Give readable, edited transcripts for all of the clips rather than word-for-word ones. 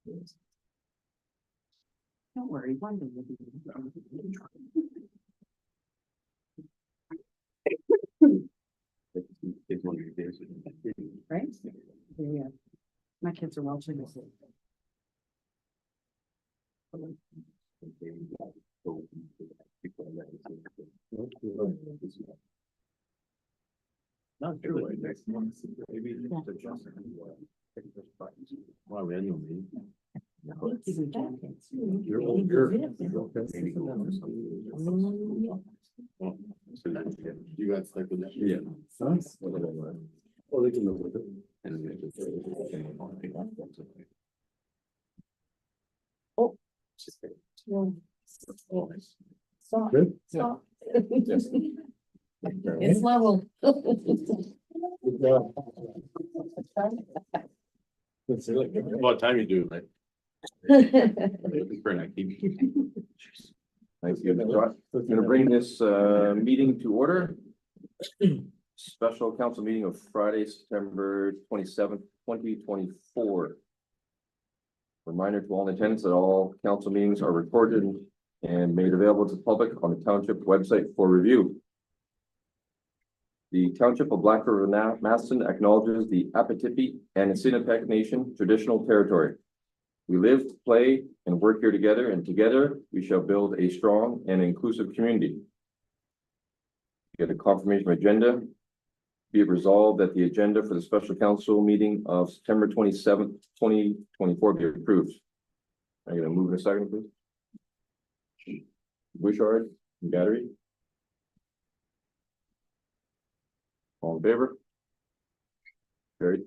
Don't worry, one day will be. It's one of your days. Right? Yeah. My kids are watching this. Not true, right? Next month, maybe. Well, we had no meeting. You're old, you got stuck with that? Yeah. Well, they can live with it. Oh. Stop. Good? Stop. It's level. What time you do, like? Thanks, I'm gonna bring this meeting to order. Special council meeting of Friday, September 27th, 2024. Reminder to all in attendance that all council meetings are recorded and made available to the public on the township website for review. The Township of Black River Maston acknowledges the Apatipi and Assiniboine Nation traditional territory. We live, play, and work here together, and together we shall build a strong and inclusive community. Get a confirmation agenda. Be it resolved that the agenda for the special council meeting of September 27th, 2024 be approved. I'm gonna move in a second, please. Bouchard, Battery. All in favor? Carried.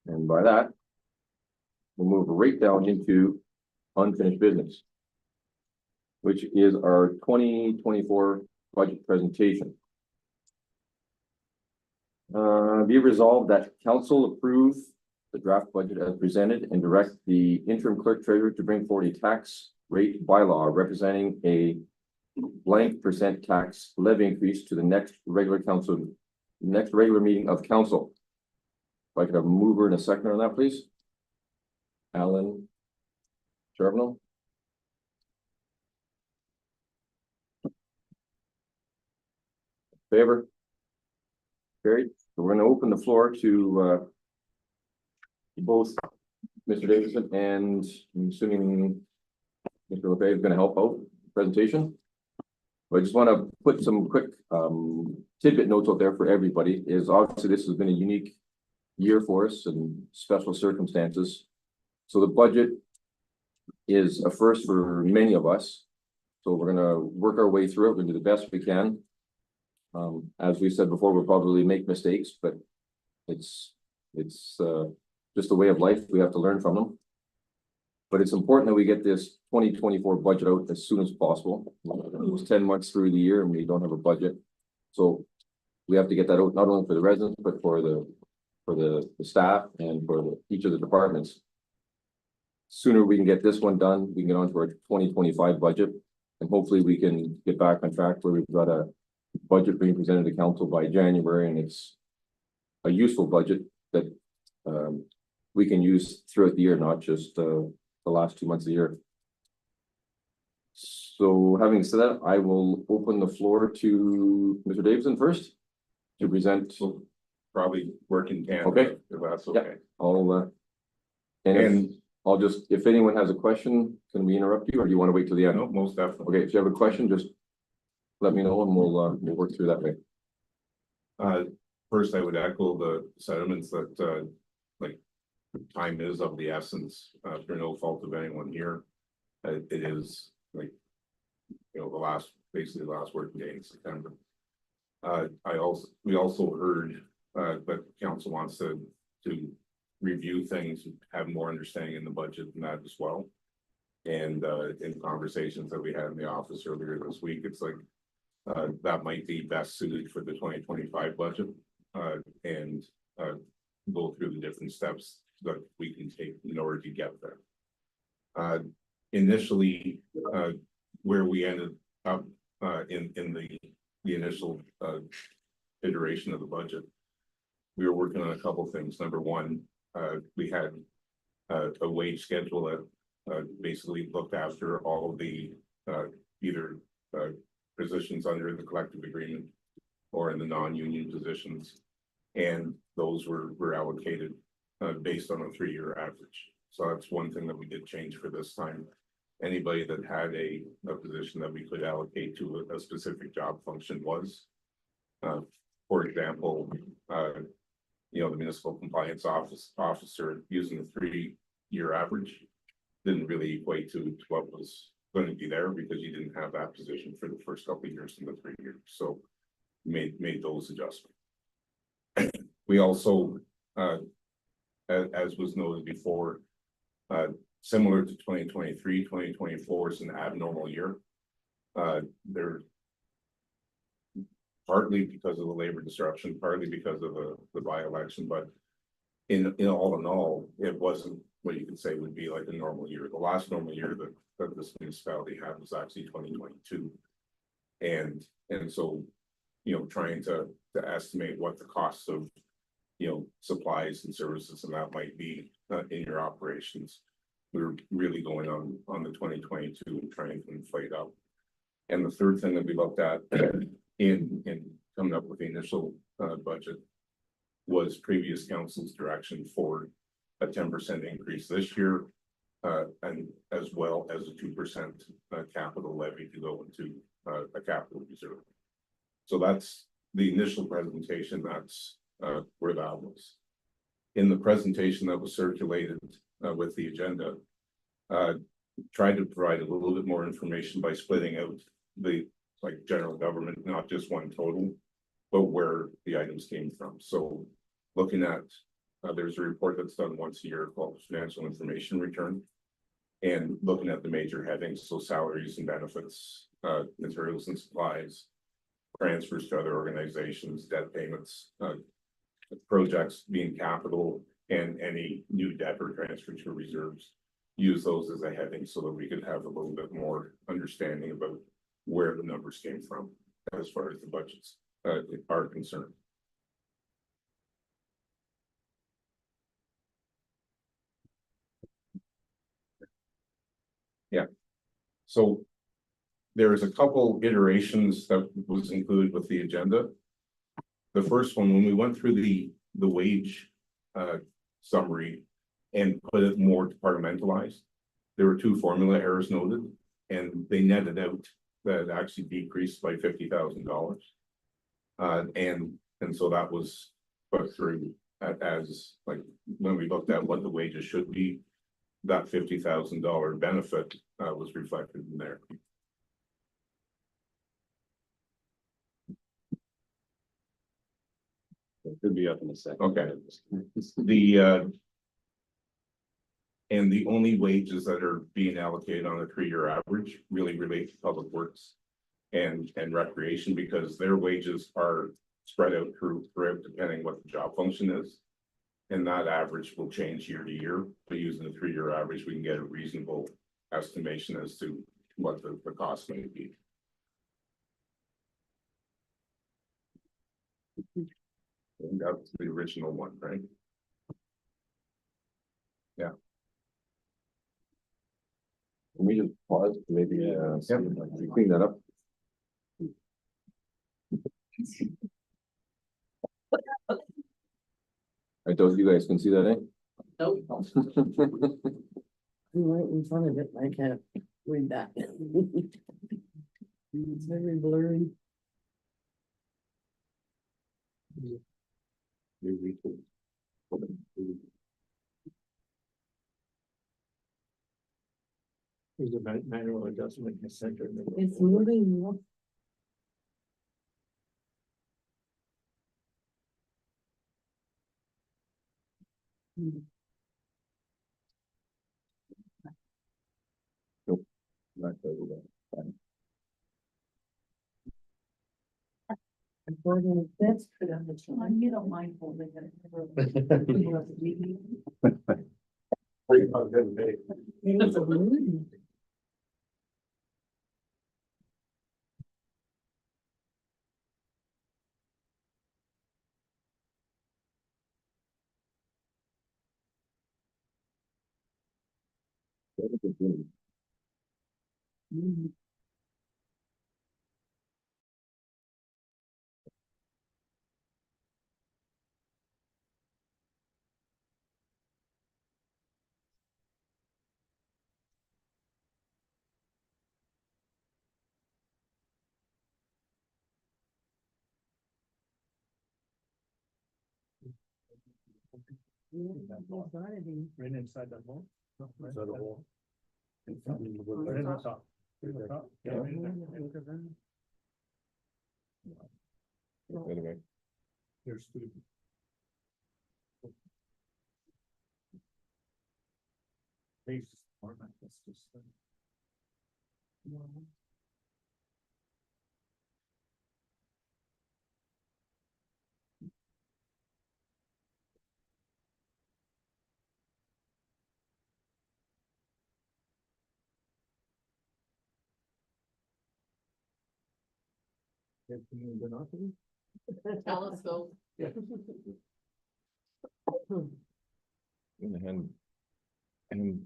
And by that, we'll move right down into unfinished business, which is our 2024 budget presentation. Be resolved that council approve the draft budget as presented and direct the interim clerk treasurer to bring forward a tax rate bylaw representing a blank % tax levy increase to the next regular meeting of council. If I could have a mover and a second on that, please. Alan Charbonneau. Favor? Carried. So we're going to open the floor to both Mr. Davidson and I'm assuming Mr. LeFay is going to help out the presentation. But I just want to put some quick tidbit notes out there for everybody. Is obviously this has been a unique year for us and special circumstances. So the budget is a first for many of us. So we're going to work our way through it. We're going to do the best we can. As we said before, we'll probably make mistakes, but it's just a way of life. We have to learn from them. But it's important that we get this 2024 budget out as soon as possible. It's 10 months through the year and we don't have a budget. So we have to get that out not only for the residents, but for the staff and for each of the departments. Sooner we can get this one done, we can get on to our 2025 budget. And hopefully we can get back on track where we've got a budget being presented to council by January, and it's a useful budget that we can use throughout the year, not just the last 2 months of the year. So having said that, I will open the floor to Mr. Davidson first to present. Probably work in Canada. Okay. If that's Yeah. okay. I'll I'll just, if anyone has a question, can we interrupt you or do you want to wait till the end? No, most definitely. Okay, if you have a question, just let me know and we'll work through that way. First, I would echo the sentiments that, like, time is of the essence, for no fault of anyone here. It is like, you know, basically the last working day in September. We also heard, that council wants to review things, have more understanding in the budget and that as well. And, in conversations that we had in the office earlier this week, it's like, that might be best suited for the 2025 budget, and go through the different steps that we can take in order to get there. Initially, where we ended up in the initial iteration of the budget, we were working on a couple things. Number one, we had a wage schedule that basically looked after all of the either positions under the collective agreement or in the non-union positions. And those were allocated based on a 3-year average. So that's one thing that we did change for this time. Anybody that had a position that we could allocate to a specific job function was. For example, you know, the municipal compliance officer using the 3-year average didn't really equate to what was going to be there because you didn't have that position for the first couple of years in the 3 years. So made those adjustments. We also, as was noted before, similar to 2023, 2024 is an abnormal year. They're partly because of the labor disruption, partly because of the by-election, but in all, it wasn't what you could say would be like a normal year. The last normal year that this municipality had was actually 2022. And so, you know, trying to estimate what the costs of, you know, supplies and services and that might be in your operations. We were really going on the 2022 and trying to inflate up. And the third thing that we looked at in coming up with the initial budget was previous council's direction for a 10% increase this year, and as well as a 2% capital levy to go into a capital reserve. So that's the initial presentation. That's where that was. In the presentation that was circulated with the agenda, tried to provide a little bit more information by splitting out the general government, not just one total, but where the items came from. So looking at, there's a report that's done once a year called Financial Information Return, and looking at the major headings, so salaries and benefits, materials and supplies, transfers to other organizations, debt payments, projects being capital, and any new debt or transfer to reserves. Use those as a heading so that we could have a little bit more understanding about where the numbers came from as far as the budgets are concerned. Yeah, so there's a couple iterations that was included with the agenda. The first one, when we went through the wage summary and put it more departmentalized, there were 2 formula errors noted, and they netted out that it actually decreased by $50,000. And so that was put through as like when we looked at what the wages should be, that $50,000 benefit was reflected in there. It could be up in a second. Okay. And the only wages that are being allocated on a 3-year average really relate to public works and recreation, because their wages are spread out throughout depending what the job function is. And that average will change year to year, but using the 3-year average, we can get a reasonable estimation as to what the cost may be. And that's the original one, right? Yeah. Can we just pause, maybe, clean that up? I thought you guys can see that, eh? Nope. I'm right in front of it, I can't read that. It's very blurry. There's a manual adjustment in the center. It's moving. That's good on the time. You don't mind holding it. It's a balloon. Right inside that hole. Is that a hole? Right in the top. Right in the top. Yeah, right in there. Anyway, Here's two. Base format, that's just. Telescope. Yeah. in the hand. And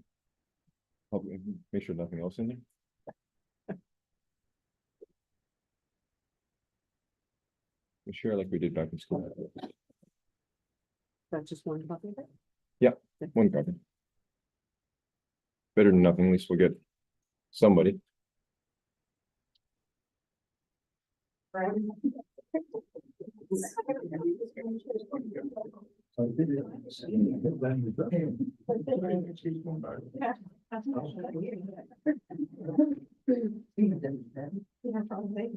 help me make sure nothing else in there. We share like we did back in school. That's just one copy of it? One copy. Better than nothing, at least we'll get somebody. Yeah, probably.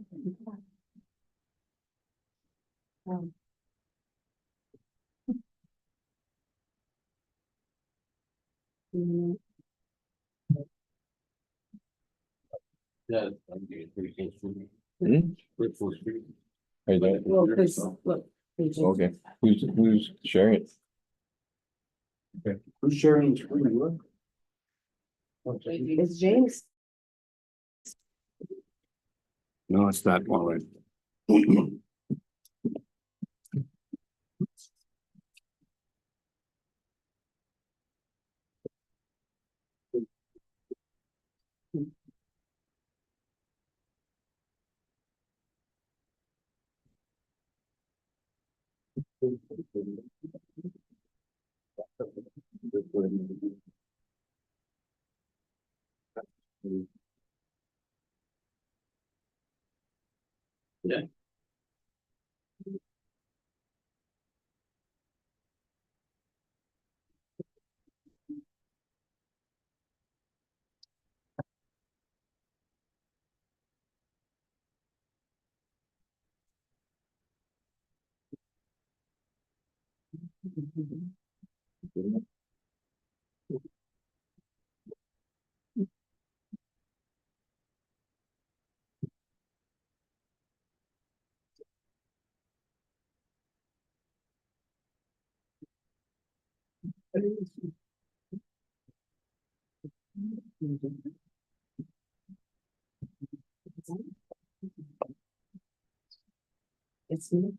Yeah. I'm getting pretty close to me. Hmm? Pretty close to me. Are you done? Well, because, look. they just- Okay, who's sharing it? Who's sharing the screen? What? It's James. No, it's not one. Yeah. It's not,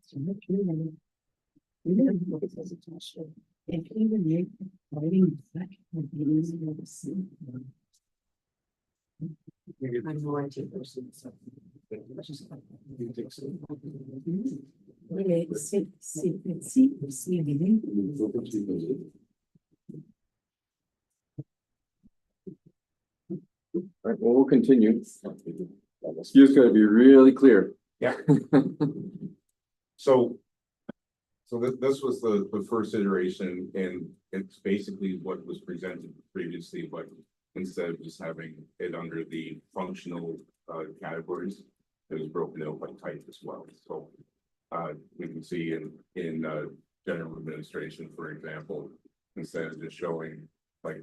if even you writing back would be easier to see. I'm more IT person, so. Okay, see everything. All right, well, we'll continue. You just gotta be really clear. Yeah. So. So this was the first iteration, and it's basically what was presented previously, but instead of just having it under the functional categories, it was broken out by type as well. So we can see in general administration, for example, instead of just showing like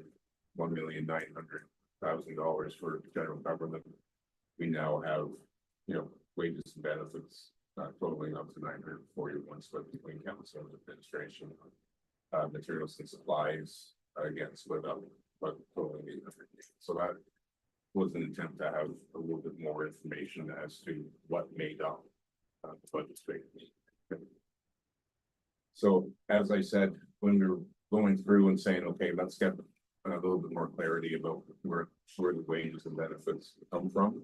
$1,900,000 for general government, we now have, wages and benefits totaling up to 941, split between council and administration. Materials and supplies, again, split up, but totaling 800. So that was an attempt to have a little bit more information as to what made up the budget statement. So as I said, when we were going through and saying, okay, let's get a little bit more clarity about where the wages and benefits come from.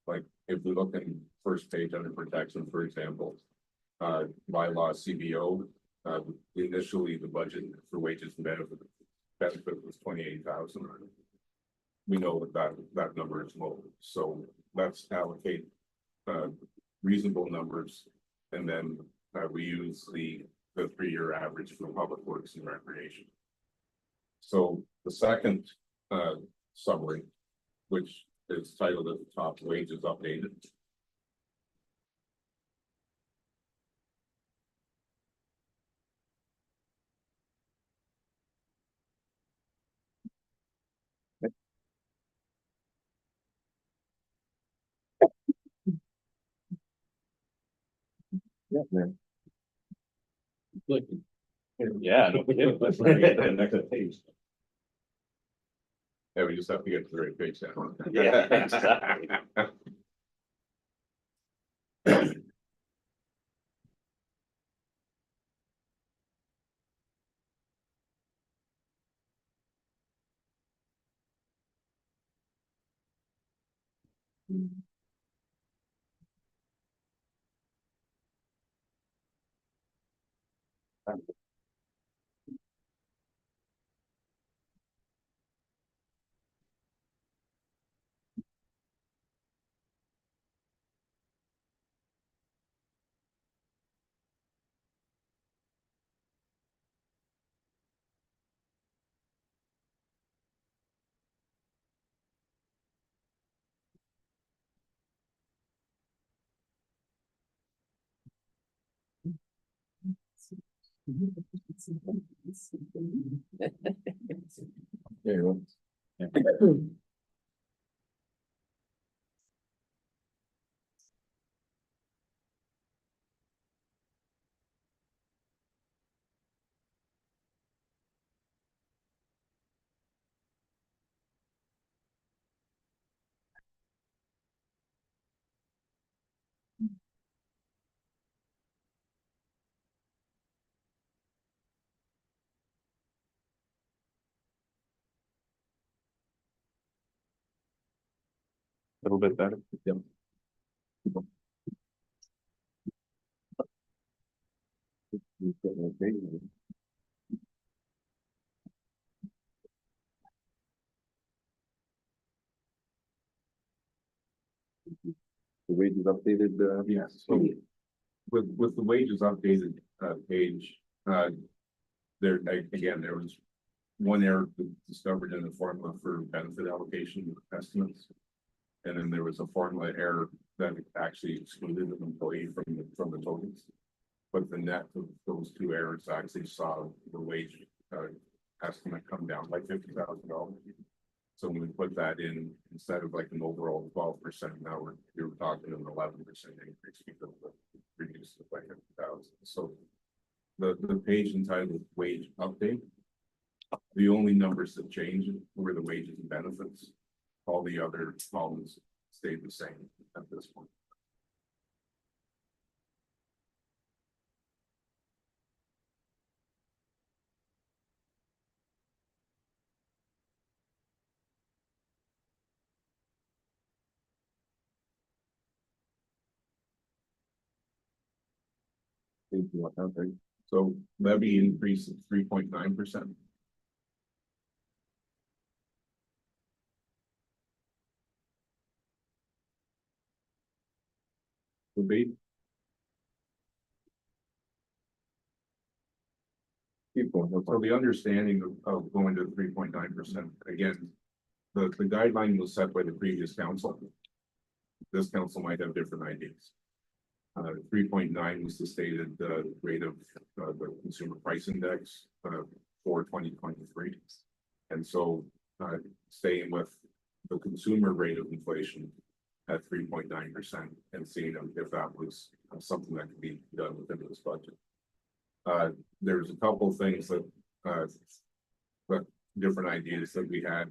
Like, if we look in first page under protection, for example, bylaw CBO, initially the budget for wages and benefit was 28,000. We know that number is low, so let's allocate reasonable numbers, and then we use the 3-year average for public works and recreation. So the second summary, which is titled at the top, wages updated. Yeah, man. Yeah. No kidding. Let's bring it to the next page. Yeah, we just have to get to the right page now. Yeah, exactly. There you go. A little bit better. Yep. The wages updated, Yeah, so with the wages updated page, there again, there was one error discovered in the formula for benefit allocation estimates. And then there was a formula error that actually excluded an employee from the totals. But the net of those two errors actually saw the wage estimate come down by $50,000. So when we put that in, instead of like an overall 12%, now you're talking an 11% increase because of the reduced by 50,000. So the page entitled wage update, the only numbers that changed were the wages and benefits. All the other columns stayed the same at this point. So levy increase of 3.9%. Debate. keep going. So the understanding of going to 3.9%, again, the guideline was set by the previous council. This council might have different ideas. 3.9 was the stated rate of the consumer price index for 2023. And so staying with the consumer rate of inflation at 3.9% and seeing if that was something that could be done within this budget. There's a couple of things that different ideas that we had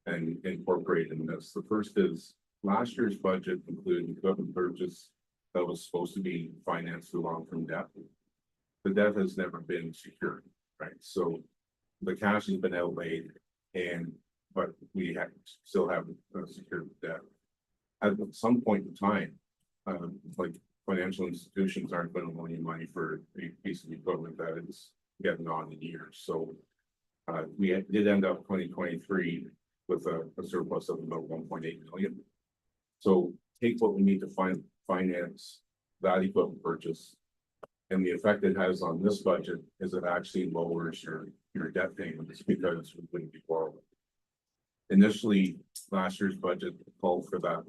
and incorporated in this. The first is last year's budget included equipment purchase that was supposed to be financed through long-term debt. The debt has never been secured, right? So the cash has been outlaid but we still have secured debt. At some point in time, like financial institutions aren't going to loan you money for a piece of equipment that is getting on in years. So we did end up 2023 with a surplus of about 1.8 million. So take what we need to finance that equipment purchase. And the effect it has on this budget is it actually lowers your debt payments because we wouldn't be borrowing. Initially, last year's budget called for that,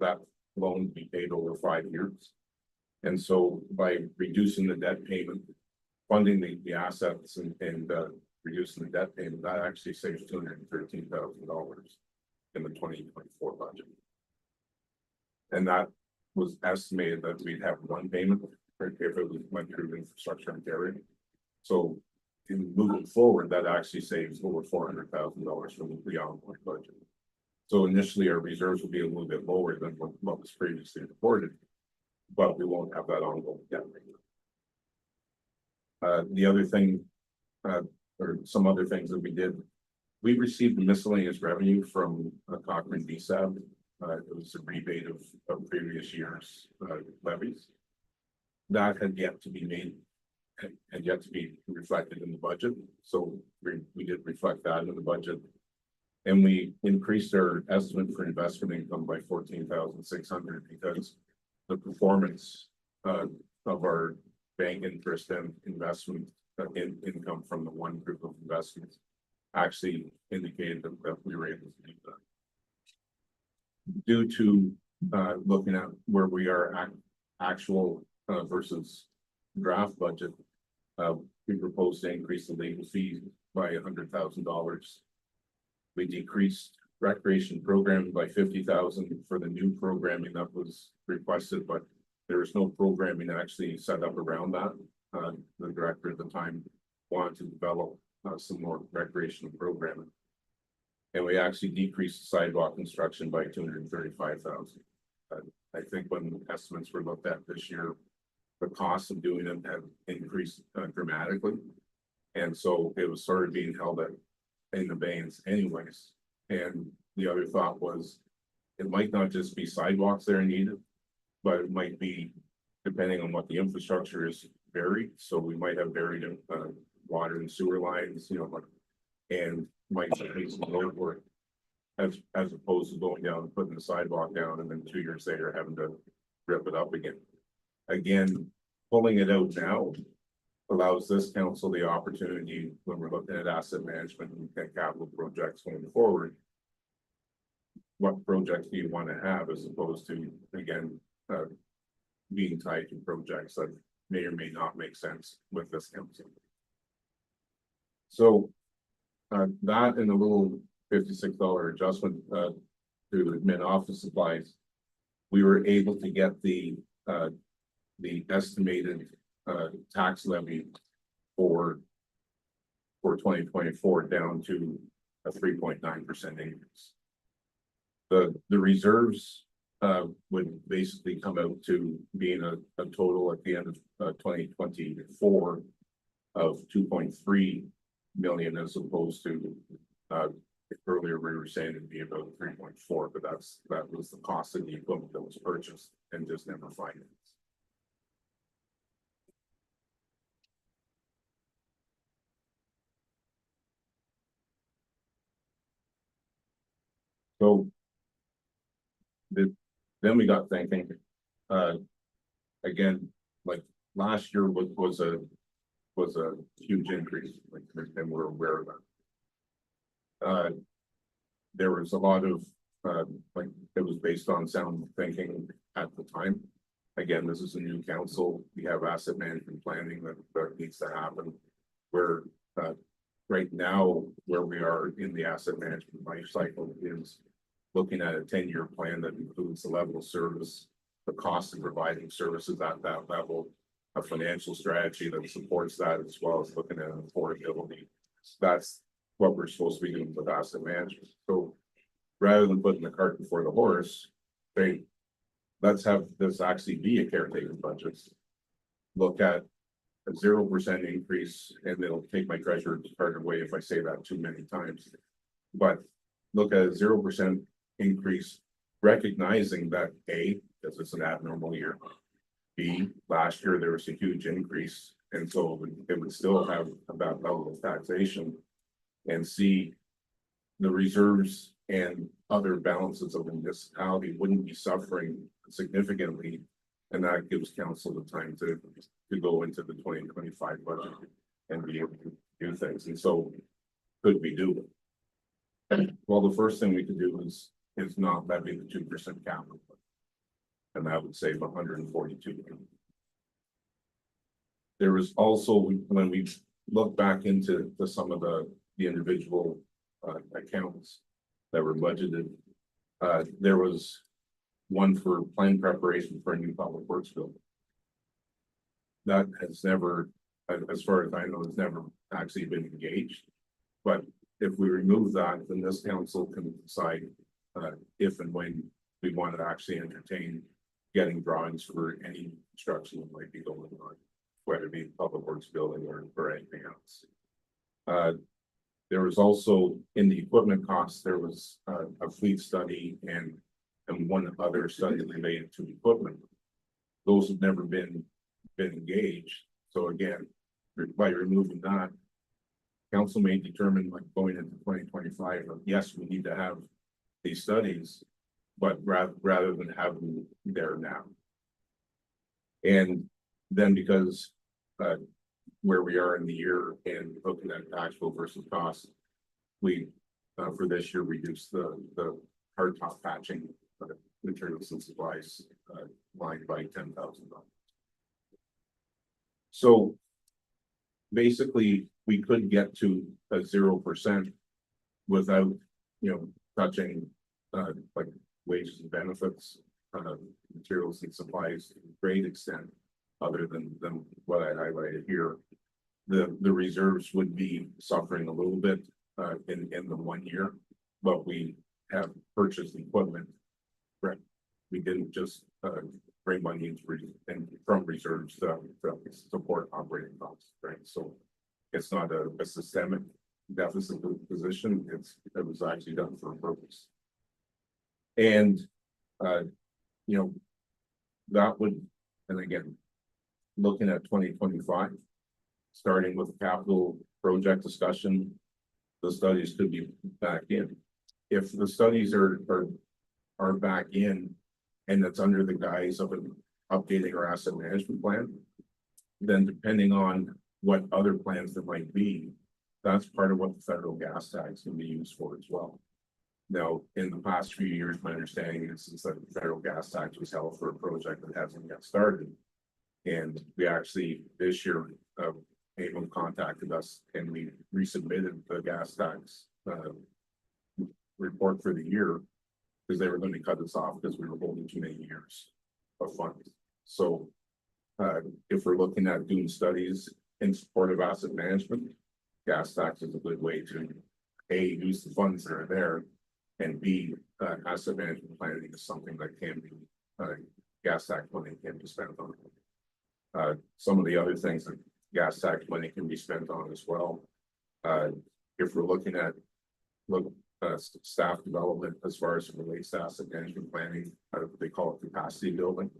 that loan to be paid over 5 years. And so by reducing the debt payment, funding the assets and reducing the debt payment, that actually saves $213,000 in the 2024 budget. And that was estimated that we'd have one payment if it went through Infrastructure Ontario. So in moving forward, that actually saves over $400,000 from the ongoing budget. So initially our reserves will be a little bit lower than what was previously reported, but we won't have that ongoing debt. The other thing, or some other things that we did, we received miscellaneous revenue from Cochrane DSAB. It was a rebate of previous year's levies. That had yet to be made and yet to be reflected in the budget. So we did reflect that in the budget. And we increased our estimate for investment income by 14,600 because the performance of our bank interest and investment income from the one group of investments actually indicated that we were able to do that. Due to looking at where we are actual versus draft budget, we proposed to increase the legal fees by $100,000. We decreased recreation programming by 50,000 for the new programming that was requested, but there was no programming actually set up around that. The director at the time wanted to develop some more recreational programming. And we actually decreased sidewalk construction by 235,000. I think when estimates were looked at this year, the cost of doing them have increased dramatically. And so it was sort of being held in abeyance anyways. And the other thought was, it might not just be sidewalks that are needed, but it might be, depending on what the infrastructure is, buried. So we might have buried water and sewer lines, and might need some road work as opposed to going down and putting the sidewalk down and then 2 years later having to rip it up again. Again, pulling it out now allows this council the opportunity, when we're looking at asset management and capital projects going forward, what projects do you want to have as opposed to, again, being tied to projects that may or may not make sense with this council. So that and a little $56 adjustment to admin office supplies, we were able to get the estimated tax levy for 2024 down to a 3.9% increase. The reserves would basically come out to being a total at the end of 2024 of 2.3 million, as opposed to earlier we were saying it'd be about 3.4, but that was the cost of the equipment that was purchased and just never financed. So then we got thinking, again, like last year was a huge increase, and we're aware of that. There was a lot of it was based on sound thinking at the time. Again, this is a new council. We have asset management planning that needs to happen. We're right now where we are in the asset management life cycle is looking at a 10-year plan that includes the level of service, the cost of providing services at that level, a financial strategy that supports that, as well as looking at affordability. That's what we're supposed to be doing with asset management. So rather than putting the cart before the horse, let's have this actually be a caretaker budget. Look at a 0% increase, and it'll take my treasurer part away if I say that too many times. But look at a 0% increase, recognizing that A, this is an abnormal year. B, last year there was a huge increase, and so it would still have about level of taxation. And C, the reserves and other balances of the municipality wouldn't be suffering significantly. And that gives council the time to go into the 2025 budget and be able to do things. And so could we do it? Well, the first thing we could do is not levy the 2% capital. And that would save 142 million. There was also, when we look back into some of the individual accounts that were budgeted, there was one for plan preparation for a new public works building. That has never, as far as I know, has never actually been engaged. But if we remove that, then this council can decide if and when we want to actually entertain getting drawings for any construction that might be going on, whether it be public works building or anything else. There was also in the equipment costs, there was a fleet study and one other study related to equipment. Those have never been engaged. So again, by removing that, council may determine, like going into 2025, yes, we need to have these studies, but rather than have them there now. And then because where we are in the year and looking at actual versus cost, we for this year reduced the hard top patching materials and supplies line by $10,000. So basically, we could get to a 0% without, touching like wages and benefits, materials and supplies to a great extent, other than what I highlighted here. The reserves would be suffering a little bit in the 1 year, but we have purchased equipment. Right. We didn't just bring money in from reserves to support operating costs, right? So it's not a systemic deficit position. It was actually done for a purpose. And that would, and again, looking at 2025, starting with capital project discussion, the studies could be back in. If the studies are back in and it's under the guise of an updating our asset management plan, then depending on what other plans there might be, that's part of what the federal gas tax can be used for as well. Now, in the past few years, my understanding is that the federal gas tax was held for a project that hasn't yet started. And we actually, this year, AIM contacted us and we resubmitted the gas tax report for the year because they were going to cut us off because we were holding too many years of funds. So if we're looking at doing studies in support of asset management, gas tax is a good way to A, use the funds that are there, and B, asset management planning is something that can be gas tax money can be spent on. Some of the other things that gas tax money can be spent on as well. If we're looking at staff development as far as it relates to asset management planning, they call it capacity building.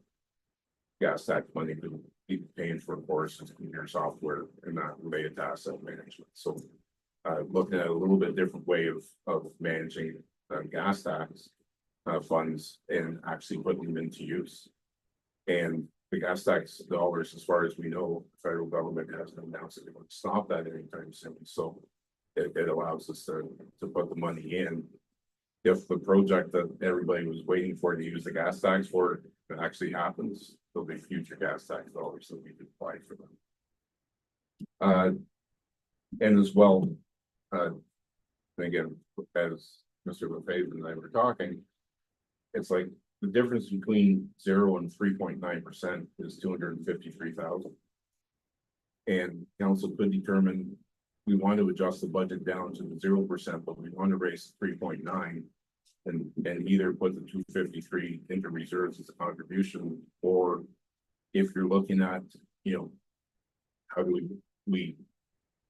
Gas tax money could be paying for courses in your software and not related to asset management. So looking at a little bit different way of managing gas tax funds and actually putting them into use. And the gas tax dollars, as far as we know, the federal government hasn't announced that they want to stop that anytime soon. So it allows us to put the money in. If the project that everybody was waiting for to use the gas tax for it actually happens, there'll be future gas tax dollars that we can apply for them. And as well, again, as Mr. Lefebvre and I were talking, it's like the difference between 0 and 3.9% is 253,000. And council could determine we want to adjust the budget down to the 0%, but we want to raise 3.9 and either put the 253 into reserves as a contribution, or if you're looking at, how do we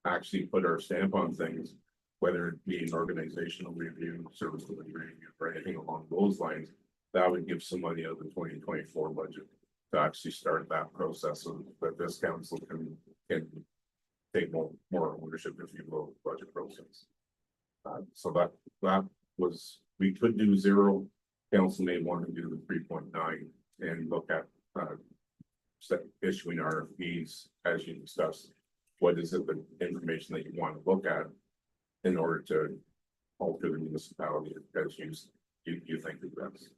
actually put our stamp on things, whether it be an organizational review, service delivery review, or anything along those lines, that would give some money out of the 2024 budget to actually start that process so that this council can take more ownership, if you will, of the budget process. So that was, we could do 0. Council may want to do the 3.9 and look at issuing RFPs as you discussed. What is it, the information that you want to look at in order to alter the municipality as you think is best?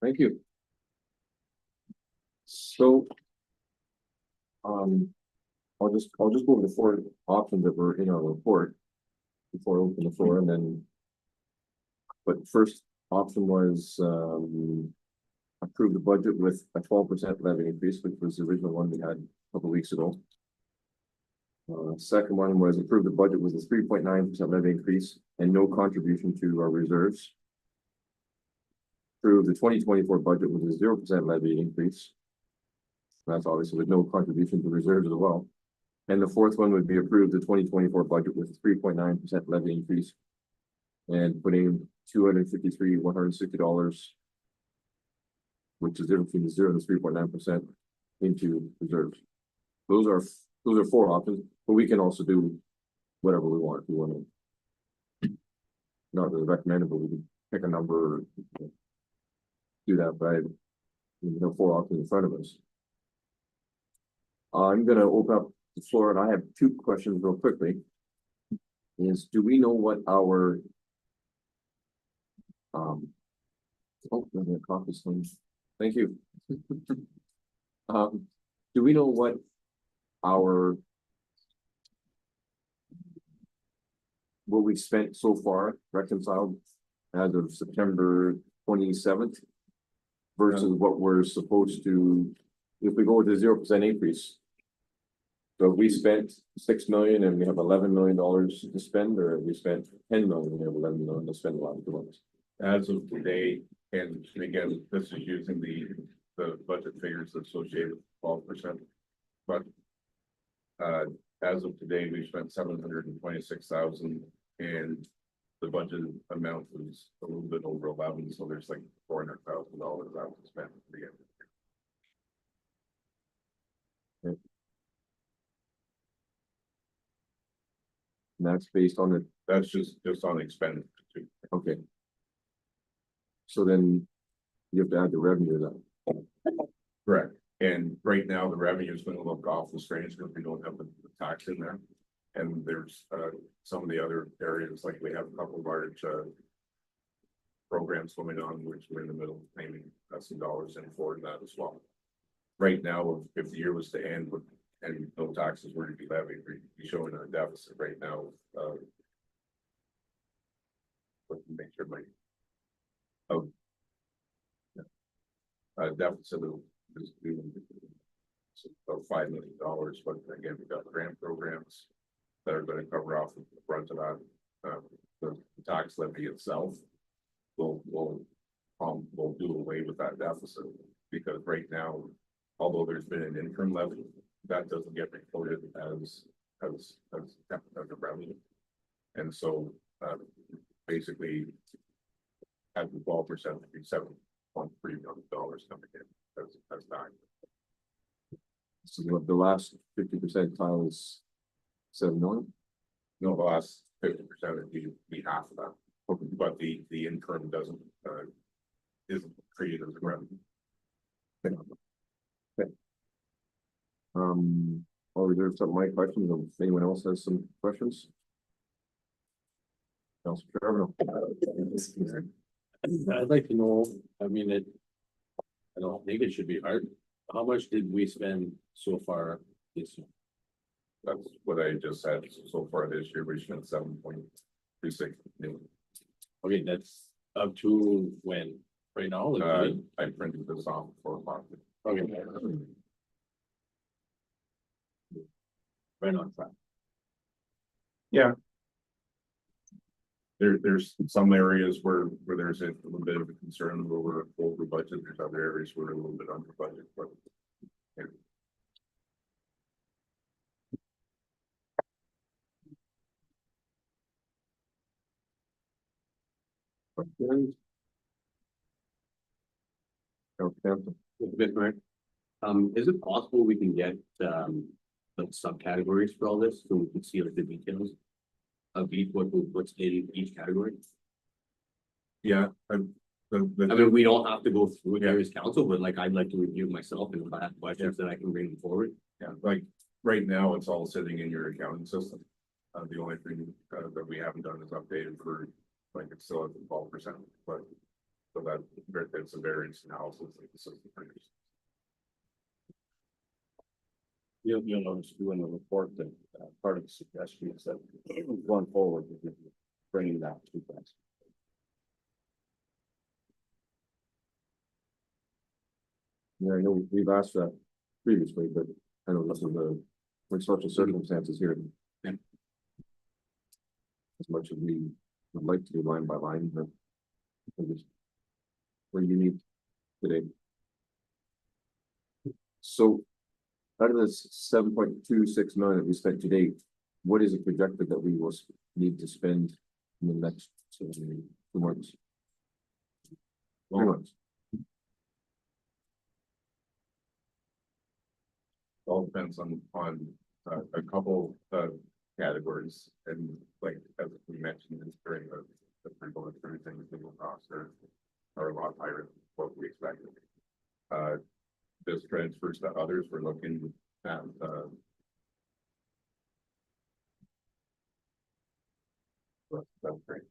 Thank you. So. I'll just go over the 4 options that were in our report. Before I open the floor and then. But first option was, approve the budget with a 12% levy increase, which was the original one we had a couple weeks ago. Second one was approve the budget with a 3.9% levy increase and no contribution to our reserves. Approve the 2024 budget with a 0% levy increase. That's obviously with no contribution to reserves as well. And the fourth one would be approve the 2024 budget with a 3.9% levy increase. And putting $253,160, which is different between the 0 and the 3.9% into reserves. Those are 4 options, but we can also do whatever we want if we want to. Not really recommended, but we can pick a number or do that, but I have 4 options in front of us. I'm gonna open up the floor and I have 2 questions real quickly. Do we know what our thank you. Do we know what we spent so far reconciled as of September 27th versus what we're supposed to, if we go with the 0% increase? So we spent 6 million and we have $11 million to spend, or we spent 10 million and we have 11 million to spend a lot of months. As of today, and again, this is using the budget figures associated with 12%. But as of today, we spent 726,000 and the budget amount was a little bit over 11, so there's like $400,000 out to spend again. Okay. And that's based on the, That's just on expenditure too. okay. So then you have to add the revenue then. Correct. And right now, the revenue is going to look awful strange because we don't have the tax in there. And there's some of the other areas, like we have a couple of large programs going on, which we're in the middle of paying some dollars in for that as well. Right now, if the year was to end with and no taxes were to be levied, we'd be showing a deficit right now. But make sure my deficit is about $5 million, but again, we've got grant programs that are going to cover off the brunt of that. The tax levy itself will do away with that deficit, because right now, although there's been an interim levy, that doesn't get recorded as a revenue. And so basically at the 12%, it'd be $7.3 million coming in as that. So the last 50% tile is 7 million? No, the last 50% would be half of that. Okay. But the interim isn't treated as a revenue. Okay. I'll reserve some of my questions if anyone else has some questions. Councilor Charbonneau. I'd like to know, I mean, I don't think it should be hard. How much did we spend so far this year? That's what I just said. So far this year, we spent 7.36 million. Okay, that's up to when? Right now? I printed this off for a month. Okay. Right on track. Yeah. there's some areas where there's a little bit of a concern where we're over budget, there's other areas where we're a little bit under budget, but. yeah. Questions? Okay. Mr. Mayor, is it possible we can get, like subcategories for all this, so we can see like the details of each, what's in each category? Yeah, I mean, we don't have to go through it here as council, but like, I'd like to review myself, and if I have questions, then I can bring them forward. yeah, like, right now, it's all sitting in your accounting system. The only thing, that we haven't done is updated for, like, it's still at the 12%, but. So that's a variance analysis, like the system produces. You'll notice doing the report that, part of the suggestion is that going forward, we're bringing that to us. Yeah, I know we've asked that previously, but I know this is the, what sorts of circumstances here. Yeah. As much as we would like to do line by line, but we're unique today. So out of this 7.26 million that we spent to date, what is it projected that we will need to spend in the next 2 months? 3 months. All depends on a couple of categories, and like as we mentioned during the pre-bullet through things, legal costs are a lot higher than what we expected. This transfers to others, we're looking at that's great.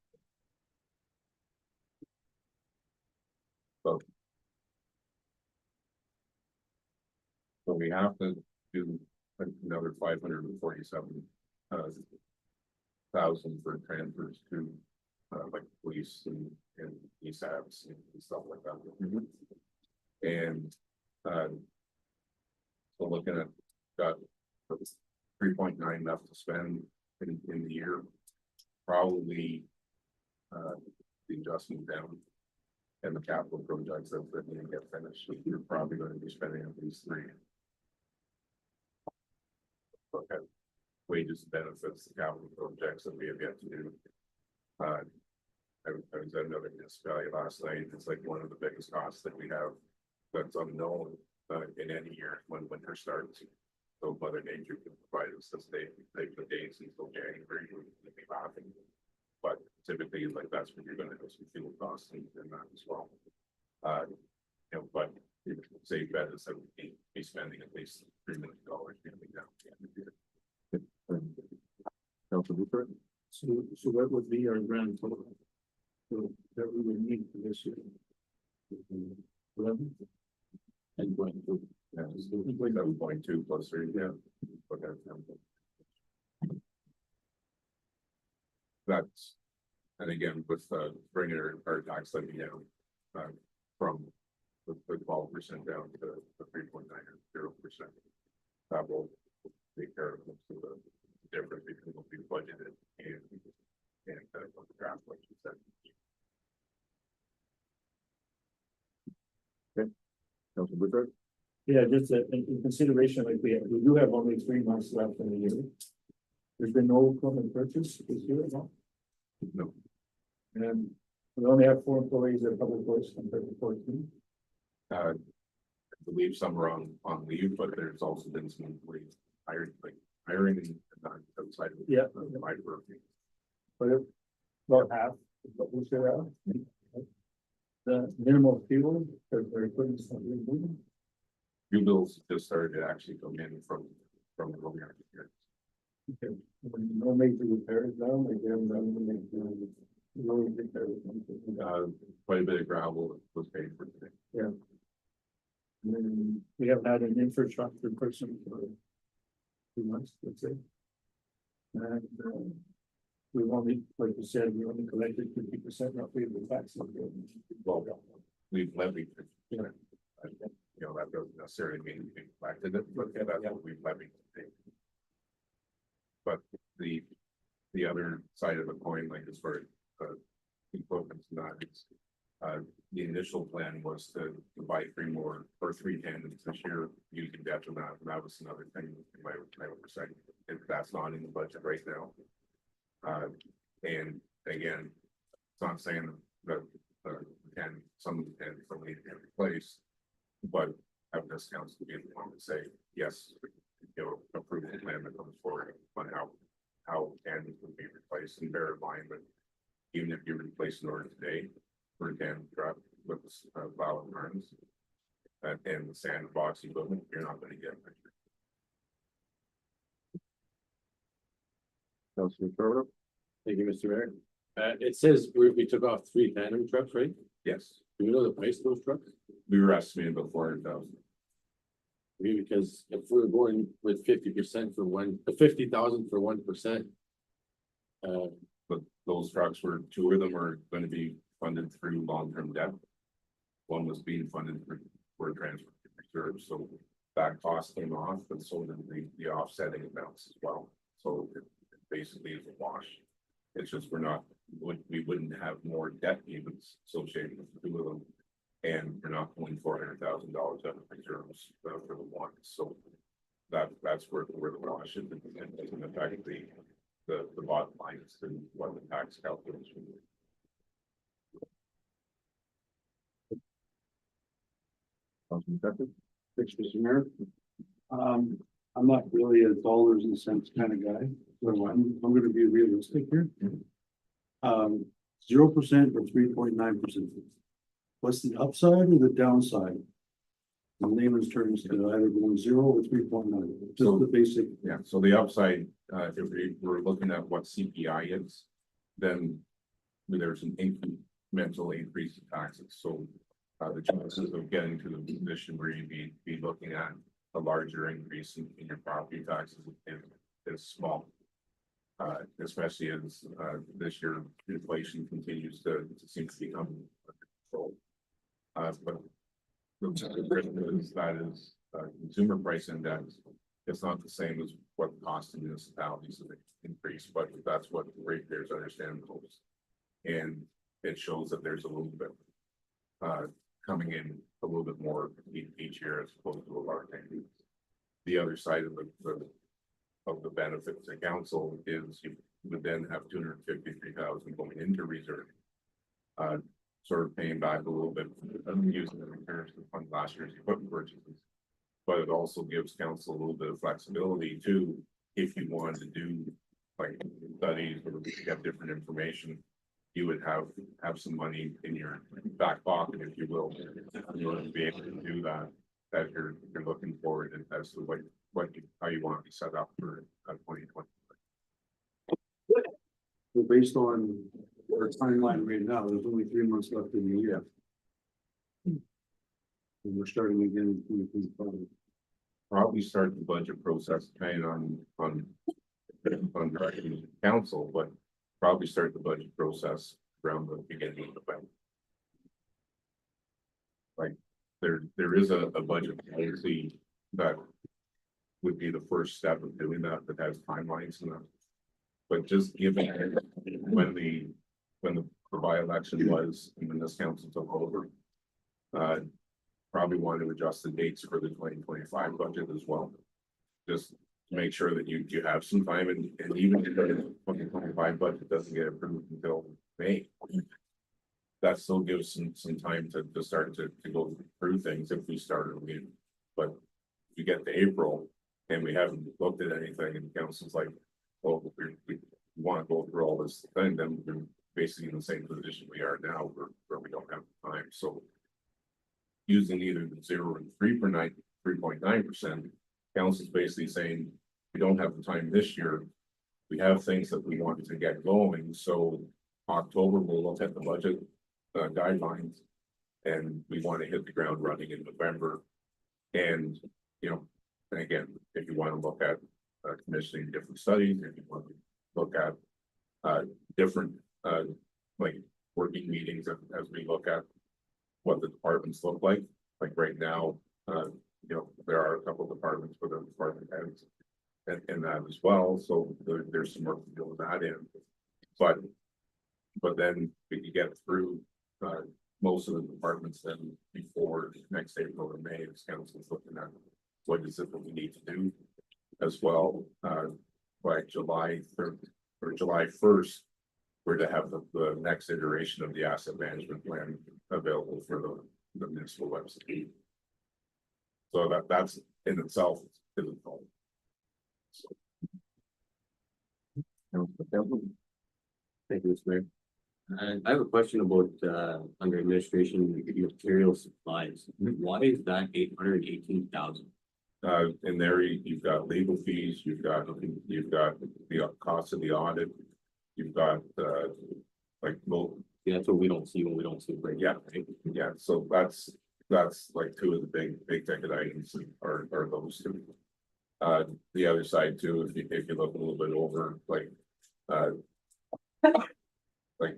So we have to do another 547 thousand for transfers to like police and ESABs and stuff like that. And so looking at got 3.9 left to spend in the year, probably the adjustment down and the capital projects that need to get finished, you're probably going to be spending at least 3. Okay. Wages, benefits, the capital projects that we have yet to do. I was at another municipality last night. It's like one of the biggest costs that we have that's unknown in any year when winter starts. So Mother Nature can provide us this day, the days until January, we'll be laughing. But typically, like that's when you're going to have some fuel costs in that as well. You know, but safe bet is that we be spending at least $3 million coming down at the end of the year. Councilor Rupert? So what would be our grand total? So that we would need for this year? 11? And going to, Yeah, 7.2 plus 3, yeah. Okay. That's, and again, with bringing our tax levy down from the 12% down to the 3.9 or 0%. That will take care of the difference between what we budgeted and what the draft, like you said. Councilor Rupert? Yeah, just in consideration, like we do have only 3 months left in the year. There's been no equipment purchase this year, no? No, And we only have 4 employees at Public Works compared to 14. I believe some are on leave, but there's also been some employees hired, like hiring and not outside of Yeah. my work. But about half, is what we should have. The minimal fuel, because we're putting something moving. New bills just started to actually come in from the road yard here. Okay, no major repairs now, like they haven't done any road repairs. Quite a bit of gravel was paid for today. And then we haven't had an infrastructure person for 2 months, let's say. And we've only, like you said, we only collected 50% roughly of the tax. Well, we've levied. Yeah. You know, that doesn't necessarily mean we collected it, but yeah, that's what we've levied. But the other side of the coin, like as far as that is, the initial plan was to buy three tandems this year using debt from that, and that was another thing in my oversight. If that's not in the budget right now. And again, it's not saying that, and some of the tandems don't need to be replaced, but have this council be the one to say, yes, you know, approve the plan that comes forward on how tandems would be replaced, and bear in mind that even if you replace an order today for a tandem truck with valid arms and the sandbox equipment, you're not gonna get it. Councilor Thorold? Thank you, Mr. Mayor. It says we took off 3 tandem trucks, right? Yes, Do we know the price of those trucks? we were estimating about 400,000. Maybe because if we're going with 50% for 50,000 for 1%. But those trucks were, 2 of them are gonna be funded through long-term debt. One was being funded for transfer reserve, so that cost came off, but so did the offsetting amounts as well. So it basically is a wash. It's just we wouldn't have more debt payments associated with the 2 of them. And we're not pulling $400,000 out of reserves for the one, so that's where the wash is, and doesn't affect the bottom line is what the tax calculation. Councilman Tucker? Thanks, Mr. Mayor. I'm not really a dollars and cents kind of guy, so I'm gonna be realistic here. 0% or 3.9%. What's the upside or the downside? In layman's terms, either going 0 or 3.9, just the basic. Yeah, so the upside, if we're looking at what CPI is, then there's an incremental increase in taxes, so. The chances of getting to the position where you'd be looking at a larger increase in your property taxes is small. Especially as this year inflation continues to seem to become under control. But that is consumer price index. It's not the same as what the cost of municipalities have increased, but that's what the ratepayers understand most. And it shows that there's a little bit coming in a little bit more each year as opposed to a large increase. The other side of the benefit to council is you would then have 253,000 going into reserve. Sort of paying back a little bit of using the returns to fund last year's equipment purchases. But it also gives council a little bit of flexibility too, if you wanted to do like studies or get different information. You would have some money in your back pocket, if you will, in order to be able to do that. That you're looking forward as to how you want to be set up for 2020. So based on our timeline right now, there's only 3 months left in the year. And we're starting again in 2025. Probably start the budget process depending on direction of council, but probably start the budget process around the beginning of November. Like there is a budget policy that would be the first step of doing that has timelines in that. But just given when the by-election was and when this council took over, probably want to adjust the dates for the 2025 budget as well. Just to make sure that you have some time, and even if the 2025 budget doesn't get approved until May, that still gives some time to start to go through things if we start early. But if you get to April and we haven't looked at anything and council's like, well, we want to go through all this thing, then we're basically in the same position we are now where we don't have time. So using either the 0 and 3.9%, council's basically saying we don't have the time this year. We have things that we want to get going. So October, we'll look at the budget guidelines, and we want to hit the ground running in November. And, you know, and again, if you want to look at commissioning different studies, if you want to look at different like working meetings as we look at what the departments look like right now, you know, there are a couple of departments with the department heads and that as well. So there's some work to do with that in, but then we can get through most of the departments then before next April or May, as council's looking at what is it that we need to do as well, by July 3rd or July 1st. We're to have the next iteration of the asset management plan available for the municipal website. So that's in itself is involved. Thank you, Mr. Mayor. And I have a question about, under administration, material supplies. Why is that 818,000? In there, you've got legal fees, you've got the cost of the audit. You've got, like, well, Yeah, that's what we don't see when we don't see it right Yeah. now, right? yeah, so that's like two of the big ticket items are those two. The other side too, if you look a little bit over, like, like.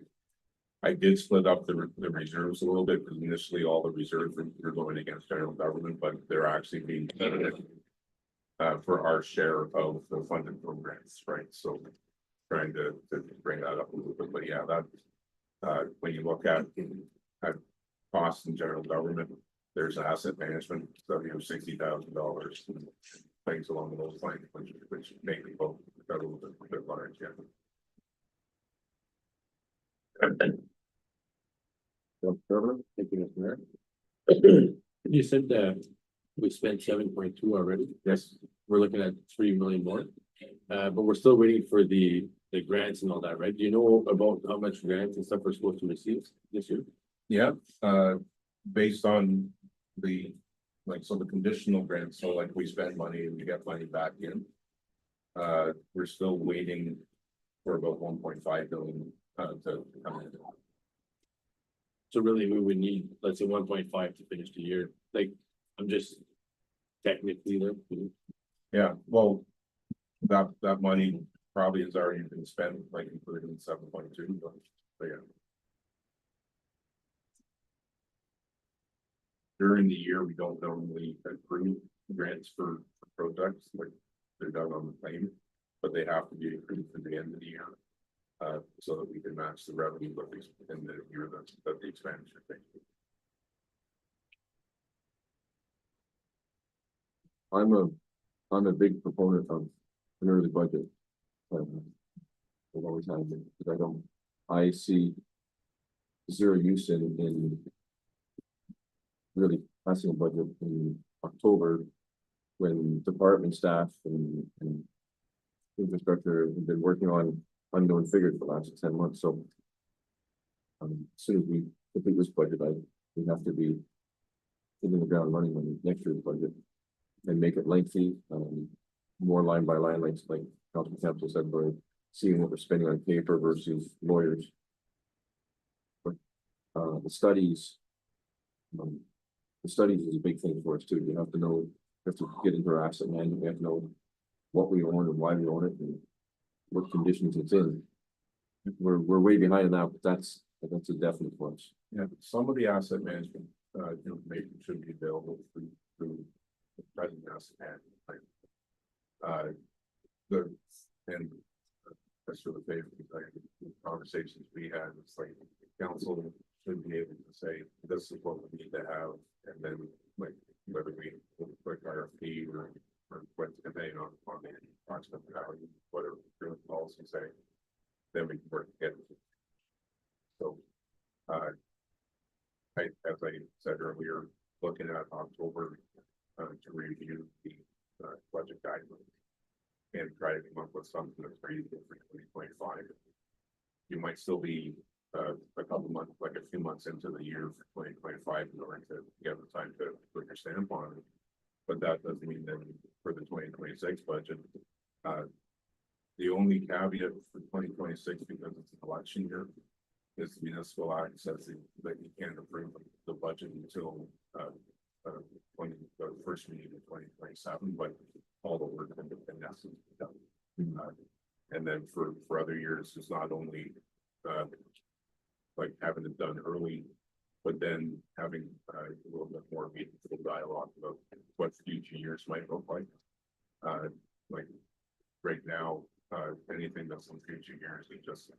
I did split up the reserves a little bit, because initially all the reserves were going against general government, but they're actually being. For our share of the funded programs, right, so. Trying to bring that up a little bit, but yeah, that, when you look at costs in general government, there's asset management, so you have $60,000. Things along those lines, which make people a little bit large, yeah. Thank you, Mr. Mayor. You said that we spent 7.2 already. Yes, We're looking at 3 million more. But we're still waiting for the grants and all that, right? Do you know about how much grants and stuff we're supposed to receive this year? yeah, based on the, like, so the conditional grants, so like we spend money and we get money back in. We're still waiting for about 1.5 billion, to come in. So really, we would need, let's say, 1.5 to finish the year. Like, I'm just technically there. Yeah, well, that money probably has already been spent, like including 7.2, but yeah. During the year, we don't normally approve grants for projects, like they're done on the claim, but they have to be approved at the end of the year. So that we can match the revenue that we in the year that the expenditure thing. I'm a big proponent of an early budget. I've always had been, because I see zero use in really passing a budget in October when department staff and infrastructure have been working on unknown figures for the last 10 months, so as soon as we complete this budget, we have to be hitting the ground running on next year's budget and make it lengthy, more line by line, like Councilman Campbell said, by seeing what we're spending on paper versus lawyers. But the studies is a big thing for us too. You have to know, you have to get into our asset management, we have to know what we own and why we own it and what conditions it's in. We're way behind now, but that's a definite for us. Yeah, some of the asset management information should be available through the present asset management plan. And that's sort of favorite, like, the conversations we had, it's like council should be able to say, this is what we need to have, and then like whether we click RFP or what's depending on the approximate value, whatever the policy say, then we can work together. So, as I said earlier, looking at October to review the budget guidelines and try to come up with something that's ready for 2025. You might still be a couple months, like a few months into the year for 2025 in order to get the time to put your stamp on it. But that doesn't mean that for the 2026 budget, the only caveat for 2026, because it's an election year, is the municipal act says that you can't approve the budget until the first meeting of 2027, but all the work and necessary done. And then for other years, it's not only like having it done early, but then having a little bit more meaningful dialogue about what future years might look like. Like right now, anything that's in future years is just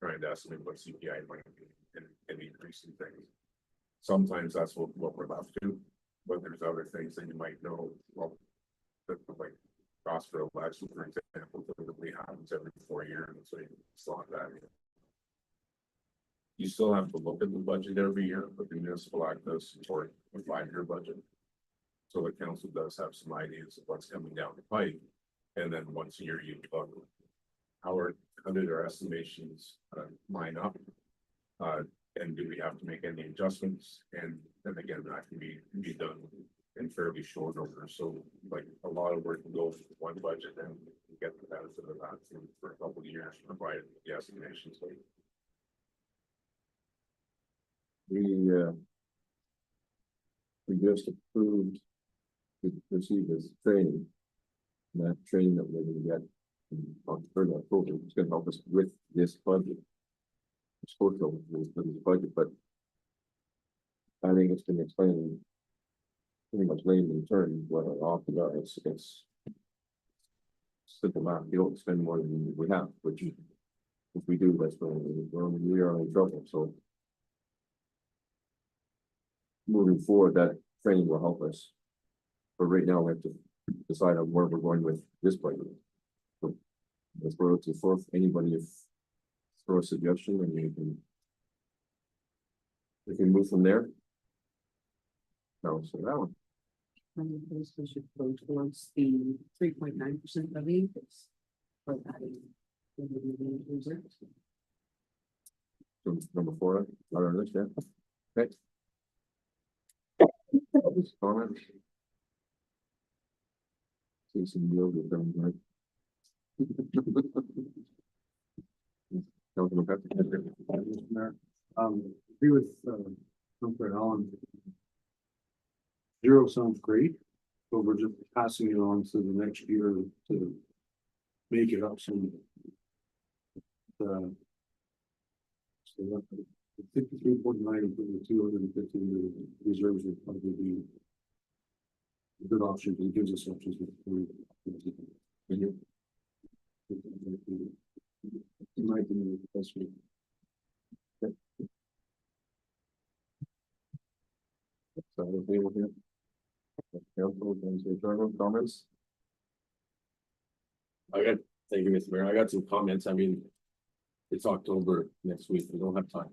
trying to estimate what CPI might be and increase. increasing things. Sometimes that's what we're left to, but there's other things that you might know, well, that like cost for election, for example, typically happens every 4 years, so it's not that. You still have to look at the budget every year, but the municipal act does support a 5-year budget. So the council does have some ideas of what's coming down the pipe, and then once a year you look. How did our estimations line up? And do we have to make any adjustments? And then again, that can be done in fairly short order. So like a lot of work can go for one budget and get the benefit of that for a couple of years, provided the estimations. We just approved to receive this training. And that training that we're gonna get in October, it's gonna help us with this budget. It's supposed to help us with this budget, but I think it's been explained pretty much laid in turn what our options are. It's simple math. You don't spend more than we have, which if we do, that's when we are in trouble. So moving forward, that training will help us. But right now, we have to decide on where we're going with this budget. So let's throw it to fourth. Anybody throw a suggestion and we can move from there. No, so that one. We should go towards the 3.9% levy increase. For adding. Reserves. So number 4, not on this, yeah. Okay. Comments? See some deals with them, right? Councilman Patrick. Agree with, Councilor Allen. 0 sounds great, but we're just passing it on to the next year to make it up some. So 53.9 for the 250 reserves would probably be a good option. It gives us options. Might be the best way. So we'll be able to. Council, comments? Thank you, Mr. Mayor. I got some comments. I mean, it's October next week. We don't have time.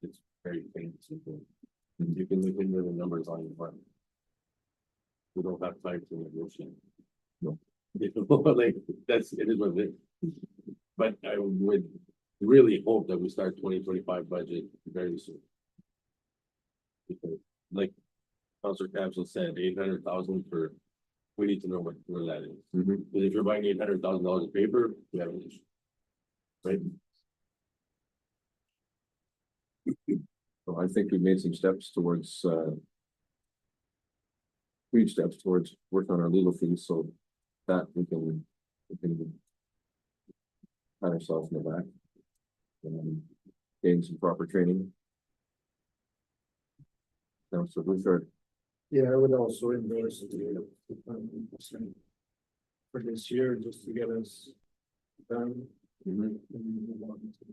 It's very plain and simple. You can look into the numbers on your part. We don't have time to negotiate. No. Like, it is what it is. But I would really hope that we start 2025 budget very soon. Because, like Councilor Campbell said, 800,000 for, we need to know where that is. Because if you're buying $800,000 of paper, we have an issue. Right? So I think we made some steps towards huge steps towards working on our legal fees, so that we can pat ourselves in the back and gain some proper training. Councilor Bouchard. Yeah, I would also endorse the for this year, just to get us done. And move on to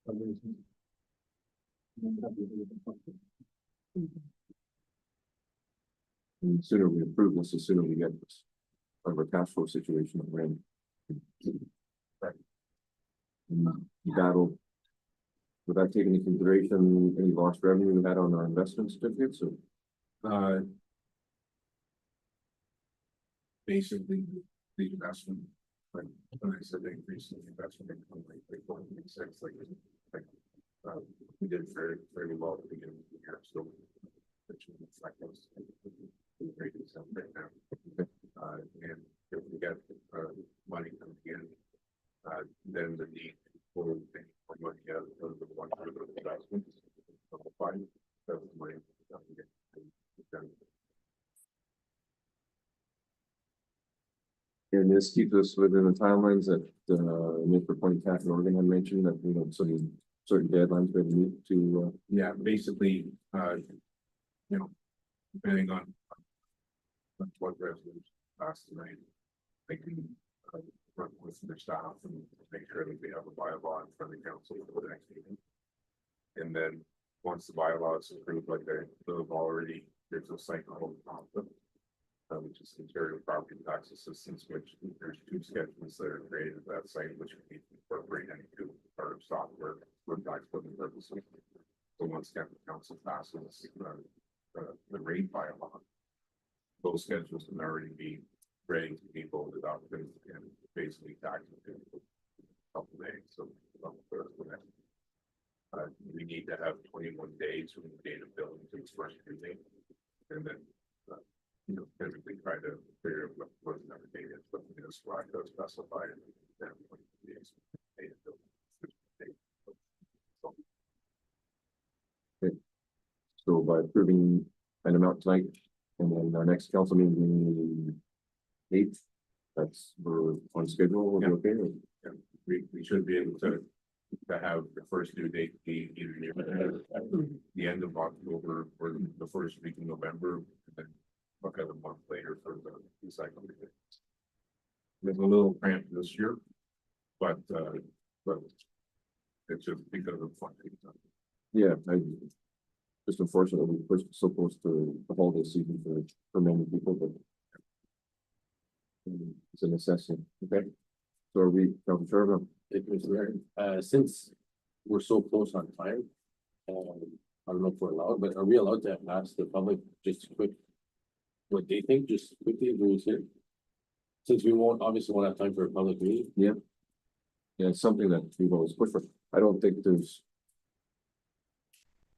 others. And the sooner we improve this, the sooner we get this out of our cash flow situation that we're in. And that'll, would that take into consideration any lost revenue we had on our investment certificates? Or Basically, the investment, like, when I said increase in the investment income, like 1.6, we did very well at the beginning of the year, so. Which will affect us right now. And if we get money coming in, then the need for more money out of the one for the investments. Fine, that's the money. and this keeps us within the timelines that Mr. Pointy Cat and Oregon had mentioned, that we have some certain deadlines we have to meet to Yeah, basically, depending on what resolution passed tonight, they can run with their staff and make sure that we have a bylaw in front of the council for the next meeting. And then once the bylaws approved, like they've already, there's a site called conflict. Which is Ontario Property Tax Assistance, which there's two schedules that are created at that site, which we incorporate into part of software for tax putting purposes. So once council passes the rate bylaw, those schedules can already be ready to be voted up and basically taxed in a couple of days. So we need to have 21 days from the date of billing to the first date, and then typically try to figure out what the number date is, but this why I does specify it. Then 20 days, date of billing. So by approving an amount tonight, and then our next council meeting, 8th, we're on schedule, we'll be okay. We should be able to have the first due date be either near the end of October or the first week in November, and then look at a month later for the recycling. There's a little cramped this year, but it's just because of funding. Yeah, just unfortunate we pushed so close to the holiday season for many people, but it's a necessity. Okay, so are we, Councilor Trevor? It was there, since we're so close on time. I don't know if we're allowed, but are we allowed to ask the public just quick? What they think, just quickly, if we was here? Since we obviously won't have time for a public meeting. Yeah, it's something that we've always pushed for. I don't think there's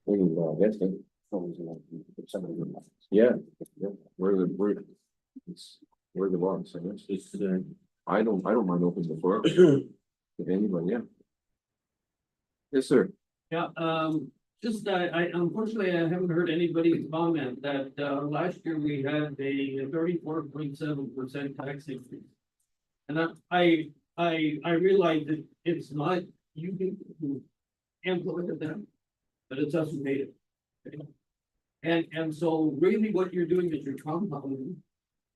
any against it. Yeah, we're the ones, I guess. It's, I don't mind opening the floor. If anybody, yeah. Yes, sir. Yeah, just, I unfortunately, I haven't heard anybody comment that, last year we had a 34.7% tax increase. And I realize that it's not you who implemented that, but it's us who made it. Okay? And so really what you're doing is you're compounding.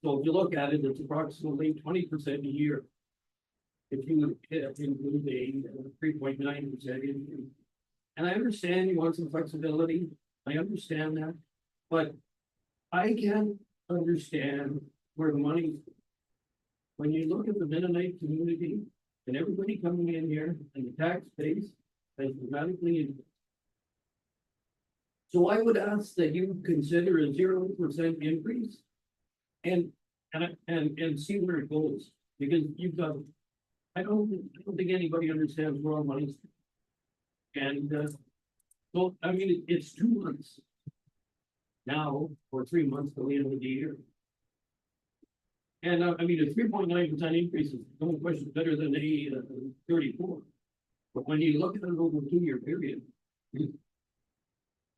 So if you look at it, it's approximately 20% a year. If you include a 3.9% increase. And I understand you want some flexibility, I understand that, but I can't understand where the money. When you look at the Mennonite community and everybody coming in here and the tax base has dramatically increased. So I would ask that you consider a 0% increase. And see where it goes, because you've got, I don't think anybody understands where our money's. And so, I mean, it's 2 months. Now, or 3 months till the end of the year. And I mean, a 3.9% increase is no question better than a 34. But when you look at it over a 2-year period.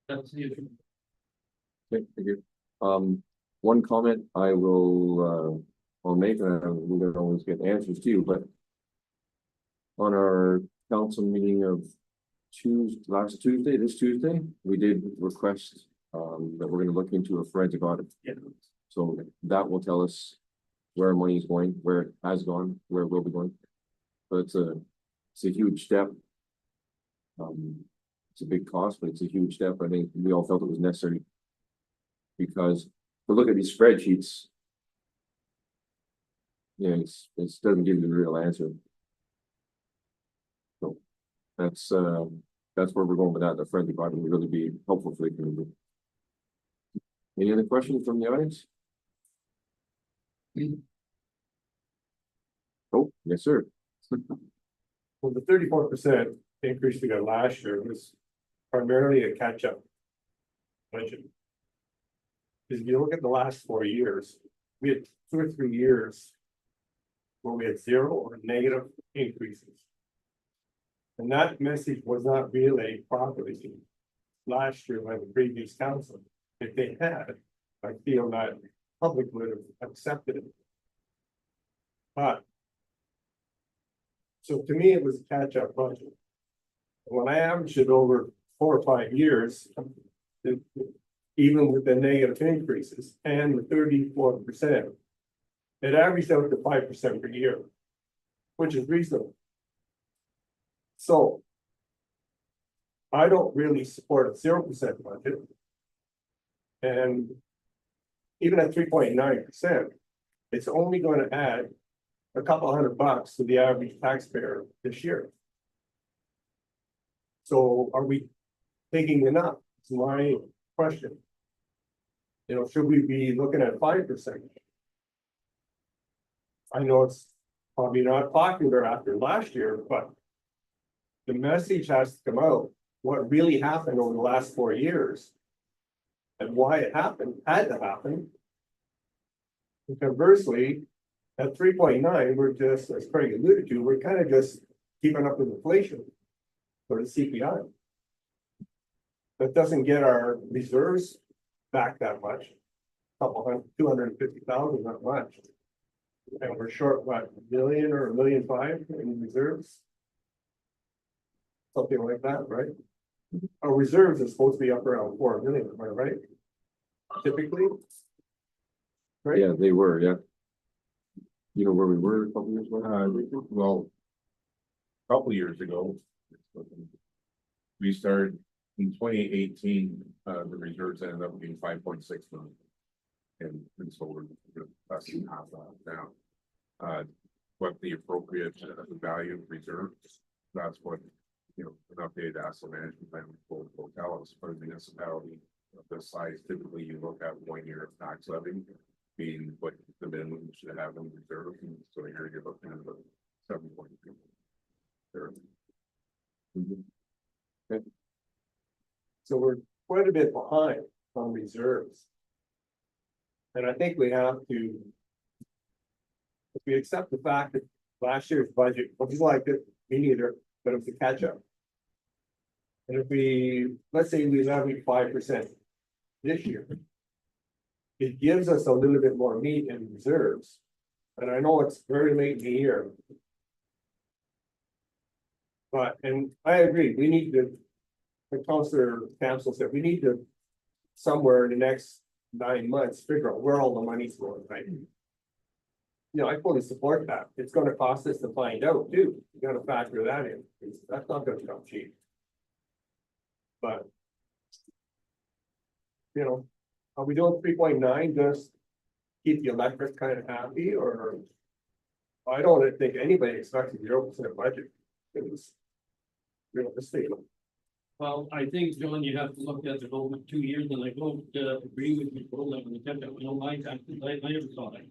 That's the issue. Okay, thank you. One comment I will, I'll make, and we don't always get answers to, but on our council meeting of last Tuesday, this Tuesday, we did request, that we're gonna look into a forensic audit. Yeah. So that will tell us where money is going, where it has gone, where it will be going. But it's a huge step. It's a big cost, but it's a huge step. I think we all felt it was necessary. Because to look at these spreadsheets. Yeah, it doesn't give you the real answer. So that's where we're going with that. The forensic audit will really be helpful for the community. Any other questions from the audience? Oh, yes, sir. Well, the 34% increase we got last year was primarily a catch-up budget. Because if you look at the last 4 years, we had 2 or 3 years where we had 0 or negative increases. And that message was not relayed properly last year by the previous council. If they had, I feel that public would have accepted it. But so to me, it was a catch-up budget. When I averaged it over 4 or 5 years, even with the negative increases and the 34%, it averaged out to 5% per year, which is reasonable. So I don't really support a 0% budget. And even at 3.9%, it's only going to add a couple $100 to the average taxpayer this year. So are we thinking enough? It's my question. You know, should we be looking at 5%? I know it's probably not popular after last year, but the message has to come out, what really happened over the last 4 years. And why it happened, had to happen. And conversely, at 3.9, we're just, as Craig alluded to, we're kind of just keeping up with inflation for the CPI. That doesn't get our reserves back that much. Couple hundred, 250,000, not much. And we're short, what, $1 million or $1.5 million in reserves? Something like that, right? Our reserves is supposed to be up around 4 million, am I right? Typically? Right? Yeah, they were, yeah. You know where we were a couple years ago? Well, a couple years ago, we started in 2018, the reserves ended up being 5.6 million. And so we're less than half that now. What the appropriate value of reserves, that's what, you know, an updated asset management plan will tell us. For a municipality of this size, typically you look at 1 year of tax levy, being what the minimum you should have in reserve. And so here you're looking at about 7.2. Mhm. So we're quite a bit behind on reserves. And I think we have to. If we accept the fact that last year's budget was like it, me neither, but it was a catch up. And if we, let's say we levy 5% this year. It gives us a little bit more meat in reserves. And I know it's very late in the year. But, and I agree, we need to, like Councillor Campbell said, we need to somewhere in the next 9 months, figure out where all the money's going, right? You know, I fully support that. It's gonna cost us to find out too. You gotta factor that in. That's not gonna come cheap. But. You know, are we doing 3.9 just keep the electric kind of happy, or? I don't think anybody expects a 0% budget. It was realistic. Well, I think, John, you have to look at it over 2 years, and I don't agree with you, Paul, that we kept it, you know, my taxes, I never saw that.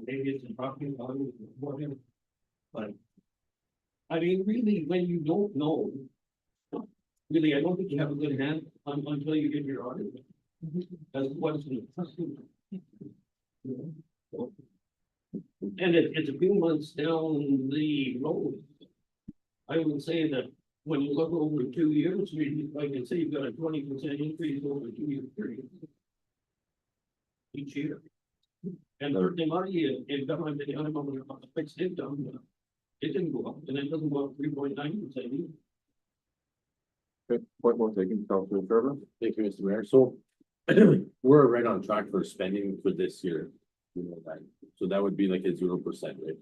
Maybe it's in property value, whatever. But. I mean, really, when you don't know. Really, I don't think you have a good hand until you get your audit. That's what's in the. And it's a few months down the road. I would say that when you look over 2 years, I can say you've got a 20% increase over a 2 year period. Each year. And the money in government, the unemployment fixed income, it didn't go up, and it doesn't go up 3.9% either. Okay, point well taken, Councillor Trevor. Thank you, Mr. Mayor. So we're right on track for spending for this year. You know that. So that would be like a 0%, right?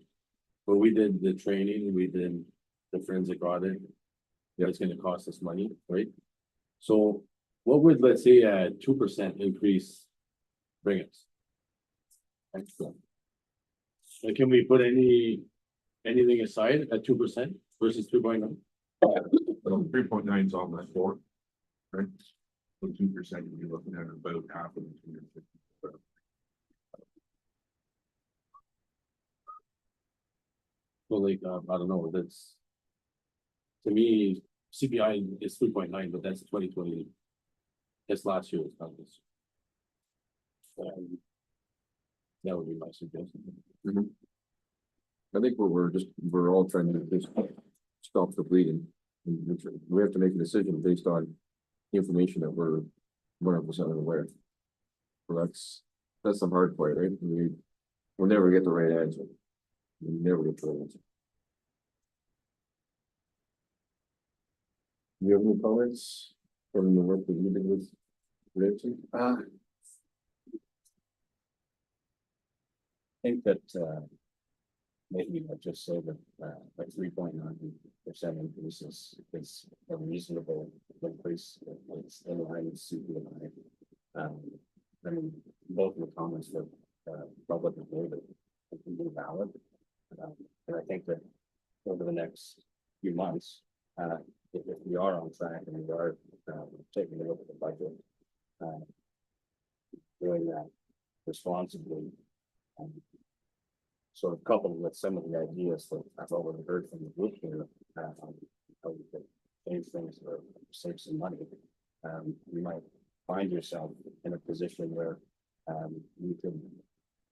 But we did the training, we did the forensic audit. Yeah, it's gonna cost us money, right? So what would, let's say, a 2% increase bring us? Excellent. And can we put anything aside at 2% versus 2.9? 3.9 is on that floor. Right? So 2%, you'd be looking at about half of the 250. So like, I don't know, that's. To me, CPI is 3.9, but that's 2020. That's last year, it's not this. That would be my suggestion. I think we're all trying to just stop the bleeding. And we have to make a decision based on the information that we're 100% unaware. So that's the hard part, right? We'll never get the right answer. We never get the right answer. Do you have any comments from the work that you did with Redson? I think that maybe I'd just say that, like 3.9% increase is a reasonable increase. It's in line with CPI. I mean, both of the comments that, public and David, can be valid. And I think that over the next few months, if we are on track and we are, taking a look at the budget, doing that responsibly, sort of coupled with some of the ideas that I've already heard from the group here, how we could change things or save some money, you might find yourself in a position where, you can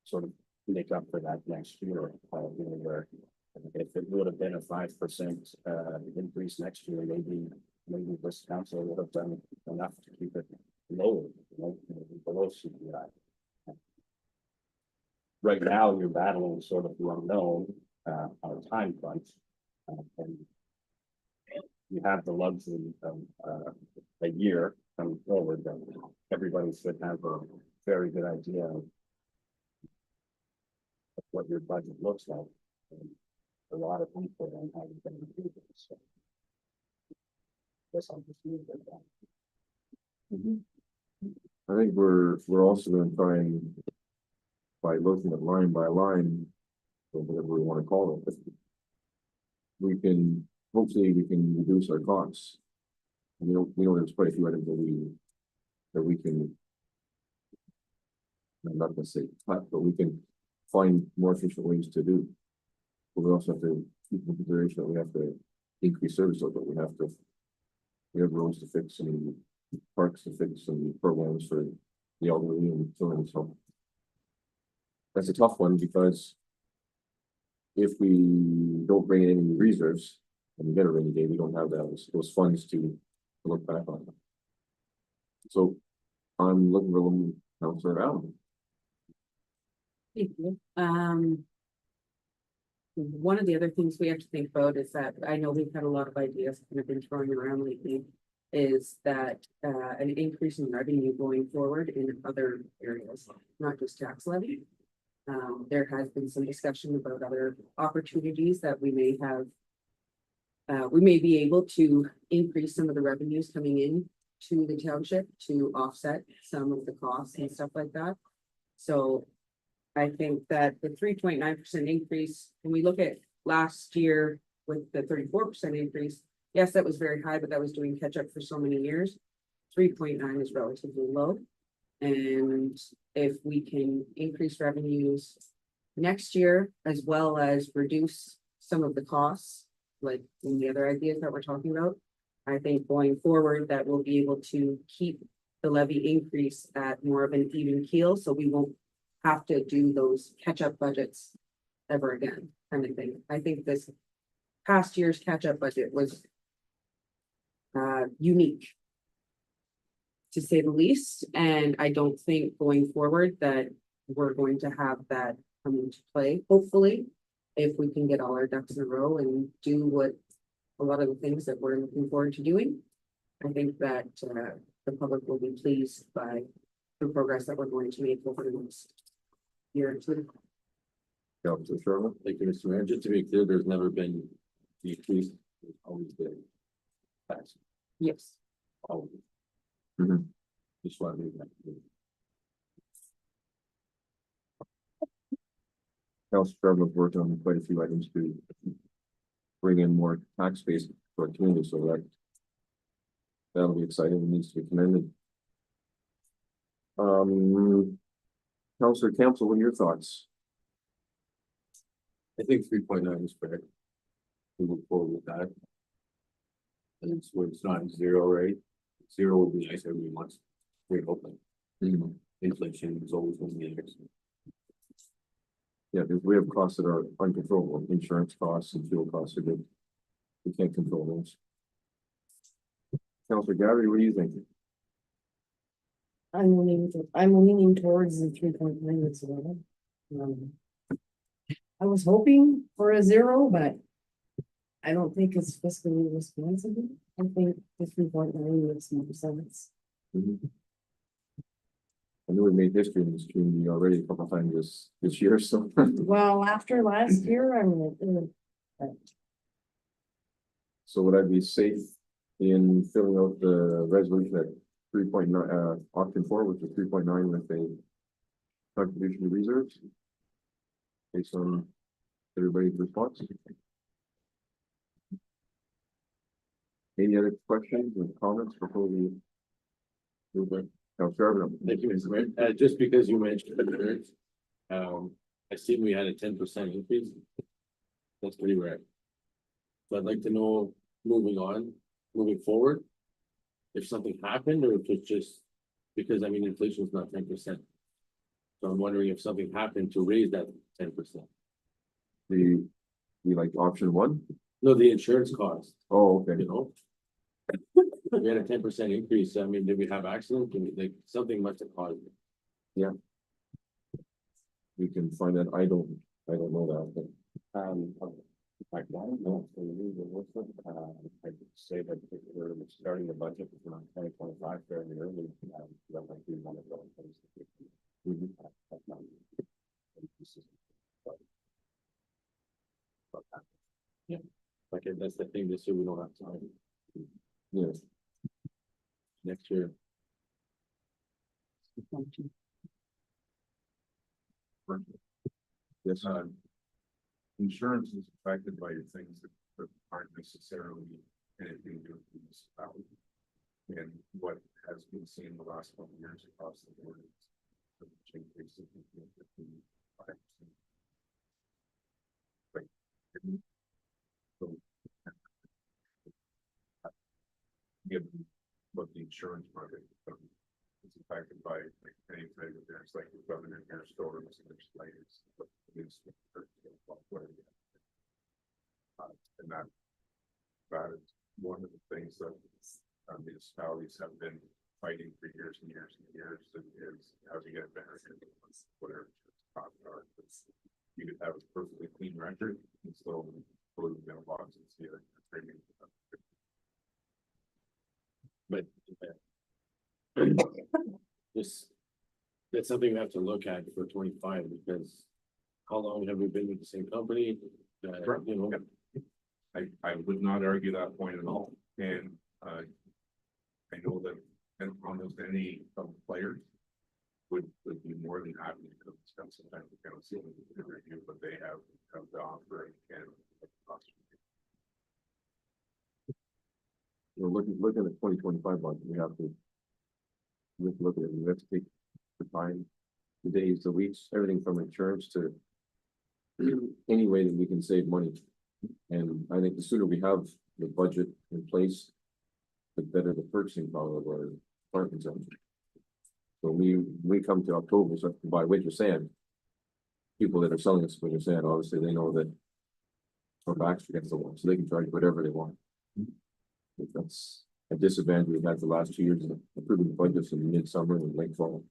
sort of make up for that next year, where if it would have been a 5% increase next year, maybe this council would have done enough to keep it low, below CPI. Right now, you're battling sort of the unknown on a time crunch, and you have the luxury of a year coming forward that everybody should have a very good idea of what your budget looks like. And a lot of people don't have anything to do with this. So guess I'll just leave it at that. I think we're also gonna try and, by looking at line by line, or whatever we wanna call it, we can, hopefully we can reduce our costs. We know there's quite a few items that we can, I'm not gonna say cut, but we can find more efficient ways to do. But we also have to keep in consideration that we have to increase service level, we have roads to fix and parks to fix and programs for the elderly and children, so. That's a tough one because if we don't bring in any reserves and we get a rainy day, we don't have those funds to look back on. So I'm looking for Councillor Allen. Thank you. One of the other things we have to think about is that I know we've had a lot of ideas kind of been thrown around lately. Is that an increase in revenue going forward in other areas, not just tax levy? There has been some discussion about other opportunities that we may have. We may be able to increase some of the revenues coming in to the township to offset some of the costs and stuff like that. So I think that the 3.9% increase, when we look at last year with the 34% increase, yes, that was very high, but that was doing catch up for so many years. 3.9 is relatively low. And if we can increase revenues next year, as well as reduce some of the costs, like in the other ideas that we're talking about, I think going forward that we'll be able to keep the levy increase at more of an even keel, so we won't have to do those catch-up budgets ever again, kind of thing. I think this past year's catch-up budget was unique, to say the least, and I don't think going forward that we're going to have that come into play, hopefully, if we can get all our ducks in a row and do what a lot of the things that we're looking forward to doing. I think that the public will be pleased by the progress that we're going to make over the next year or two. Councillor Sherman. Thank you, Mr. Mayor. Just to be clear, there's never been decrease, there's always been tax, Yes. always. Mhm. Just want to make that clear. Councillor Sherman's worked on quite a few items to bring in more tax base for our community, so that'll be exciting and needs to be commended. Councillor Campbell, what are your thoughts? I think 3.9 is fair. We move forward with that. And it's where it's not zero, right? Zero would be nice every month. We're hoping. Inflation is always going to be there. Yeah, because we have costs that are uncontrollable, insurance costs and fuel costs are good. We can't control those. Councillor Gary, what do you think? I'm leaning towards the 3.9 as well. I was hoping for a zero, but I don't think it's fiscally responsible. I think the 3.9 makes more sense. And know we made history in this community already a couple times this year, so. Well, after last year, I mean, So would I be safe in filling out the resolution at 3.9, option 4, which is 3.9 with a contribution to reserves? Based on everybody's response? Any other questions or comments before we move on? Councilor Arvin. Thank you, Mr. Mayor. Just because you mentioned it, I see we had a 10% increase. That's pretty rare. So I'd like to know, moving forward, if something happened or if it's just, because I mean, inflation is not 10%. So I'm wondering if something happened to raise that 10%. The like option 1? No, the insurance cost, Oh, okay. you know? We had a 10% increase. I mean, did we have accident? Like, something must have caused it. We can find that. I don't know that, but I don't know, so we were working, I'd say that if we're starting the budget for 2025 fairly early, that might be one of those things. That's not- Like, that's the thing, this year we don't have time. yes. Next year, Yes, Insurance is affected by things that aren't necessarily anything to do with the municipality. And what has been seen the last couple of years across the board is the increase of 5%. Like, so, given what the insurance market is affected by, like anything, there's like government air storms and there's layers. And that is one of the things that municipalities have been fighting for years and years and years, is how to get better at whatever costs are. You could have a perfectly clean record and still go to the mailbox and see a premium. but. This, that's something we have to look at for 25, because how long have we been with the same company? Sure. You know, I would not argue that point at all, and I know that almost any of the players would be more than happy to spend some time with council and review what they have to offer and you know, looking at the 2025 budget, we have to look at it. We have to take the time, the days, the weeks, everything from insurance to any way that we can save money. And I think the sooner we have the budget in place, the better the purchasing power of our departments are. So we come to October, so to buy winter sand. People that are selling us winter sand, obviously they know that our backs against the wall, so they can charge whatever they want. But that's a disadvantage we've had the last 2 years of approving budgets in midsummer and late fall.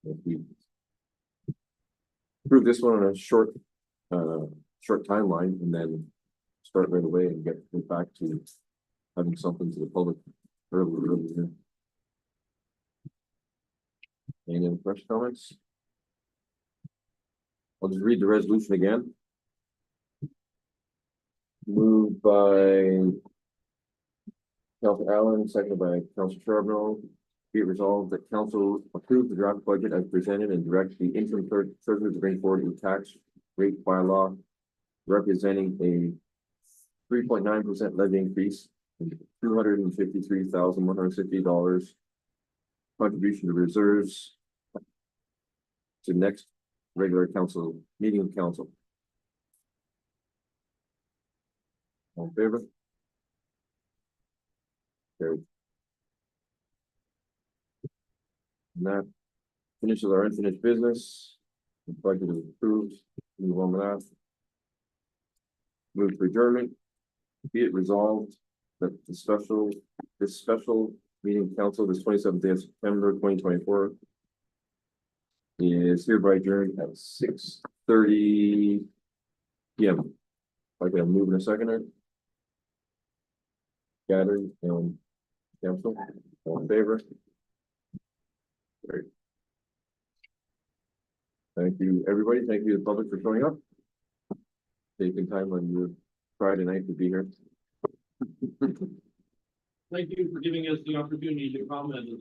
If we approve this one on a short timeline and then start right away and get back to having something to the public early. Any other fresh comments? I'll just read the resolution again. Moved by Councilor Allen, seconded by Councilor Charbonneau. Be it resolved that council approve the draft budget as presented and direct the interim treasurer to bring forward a tax rate bylaw representing a 3.9% levy increase, $253,160 contribution to reserves to next regular council meeting of council. All in favor? Carried. And that finishes our unfinished business. The budget is approved. Move on with that. Move for adjournment. Be it resolved that this special meeting of council, this 27th day of September 2024 is hereby adjourned at 6:30 p.m. If I can move in a second. Gathering and council, all in favor? Great. Thank you, everybody. Thank you, the public, for showing up. Taking time on your Friday night to be here. Thank you for giving us the opportunity to comment.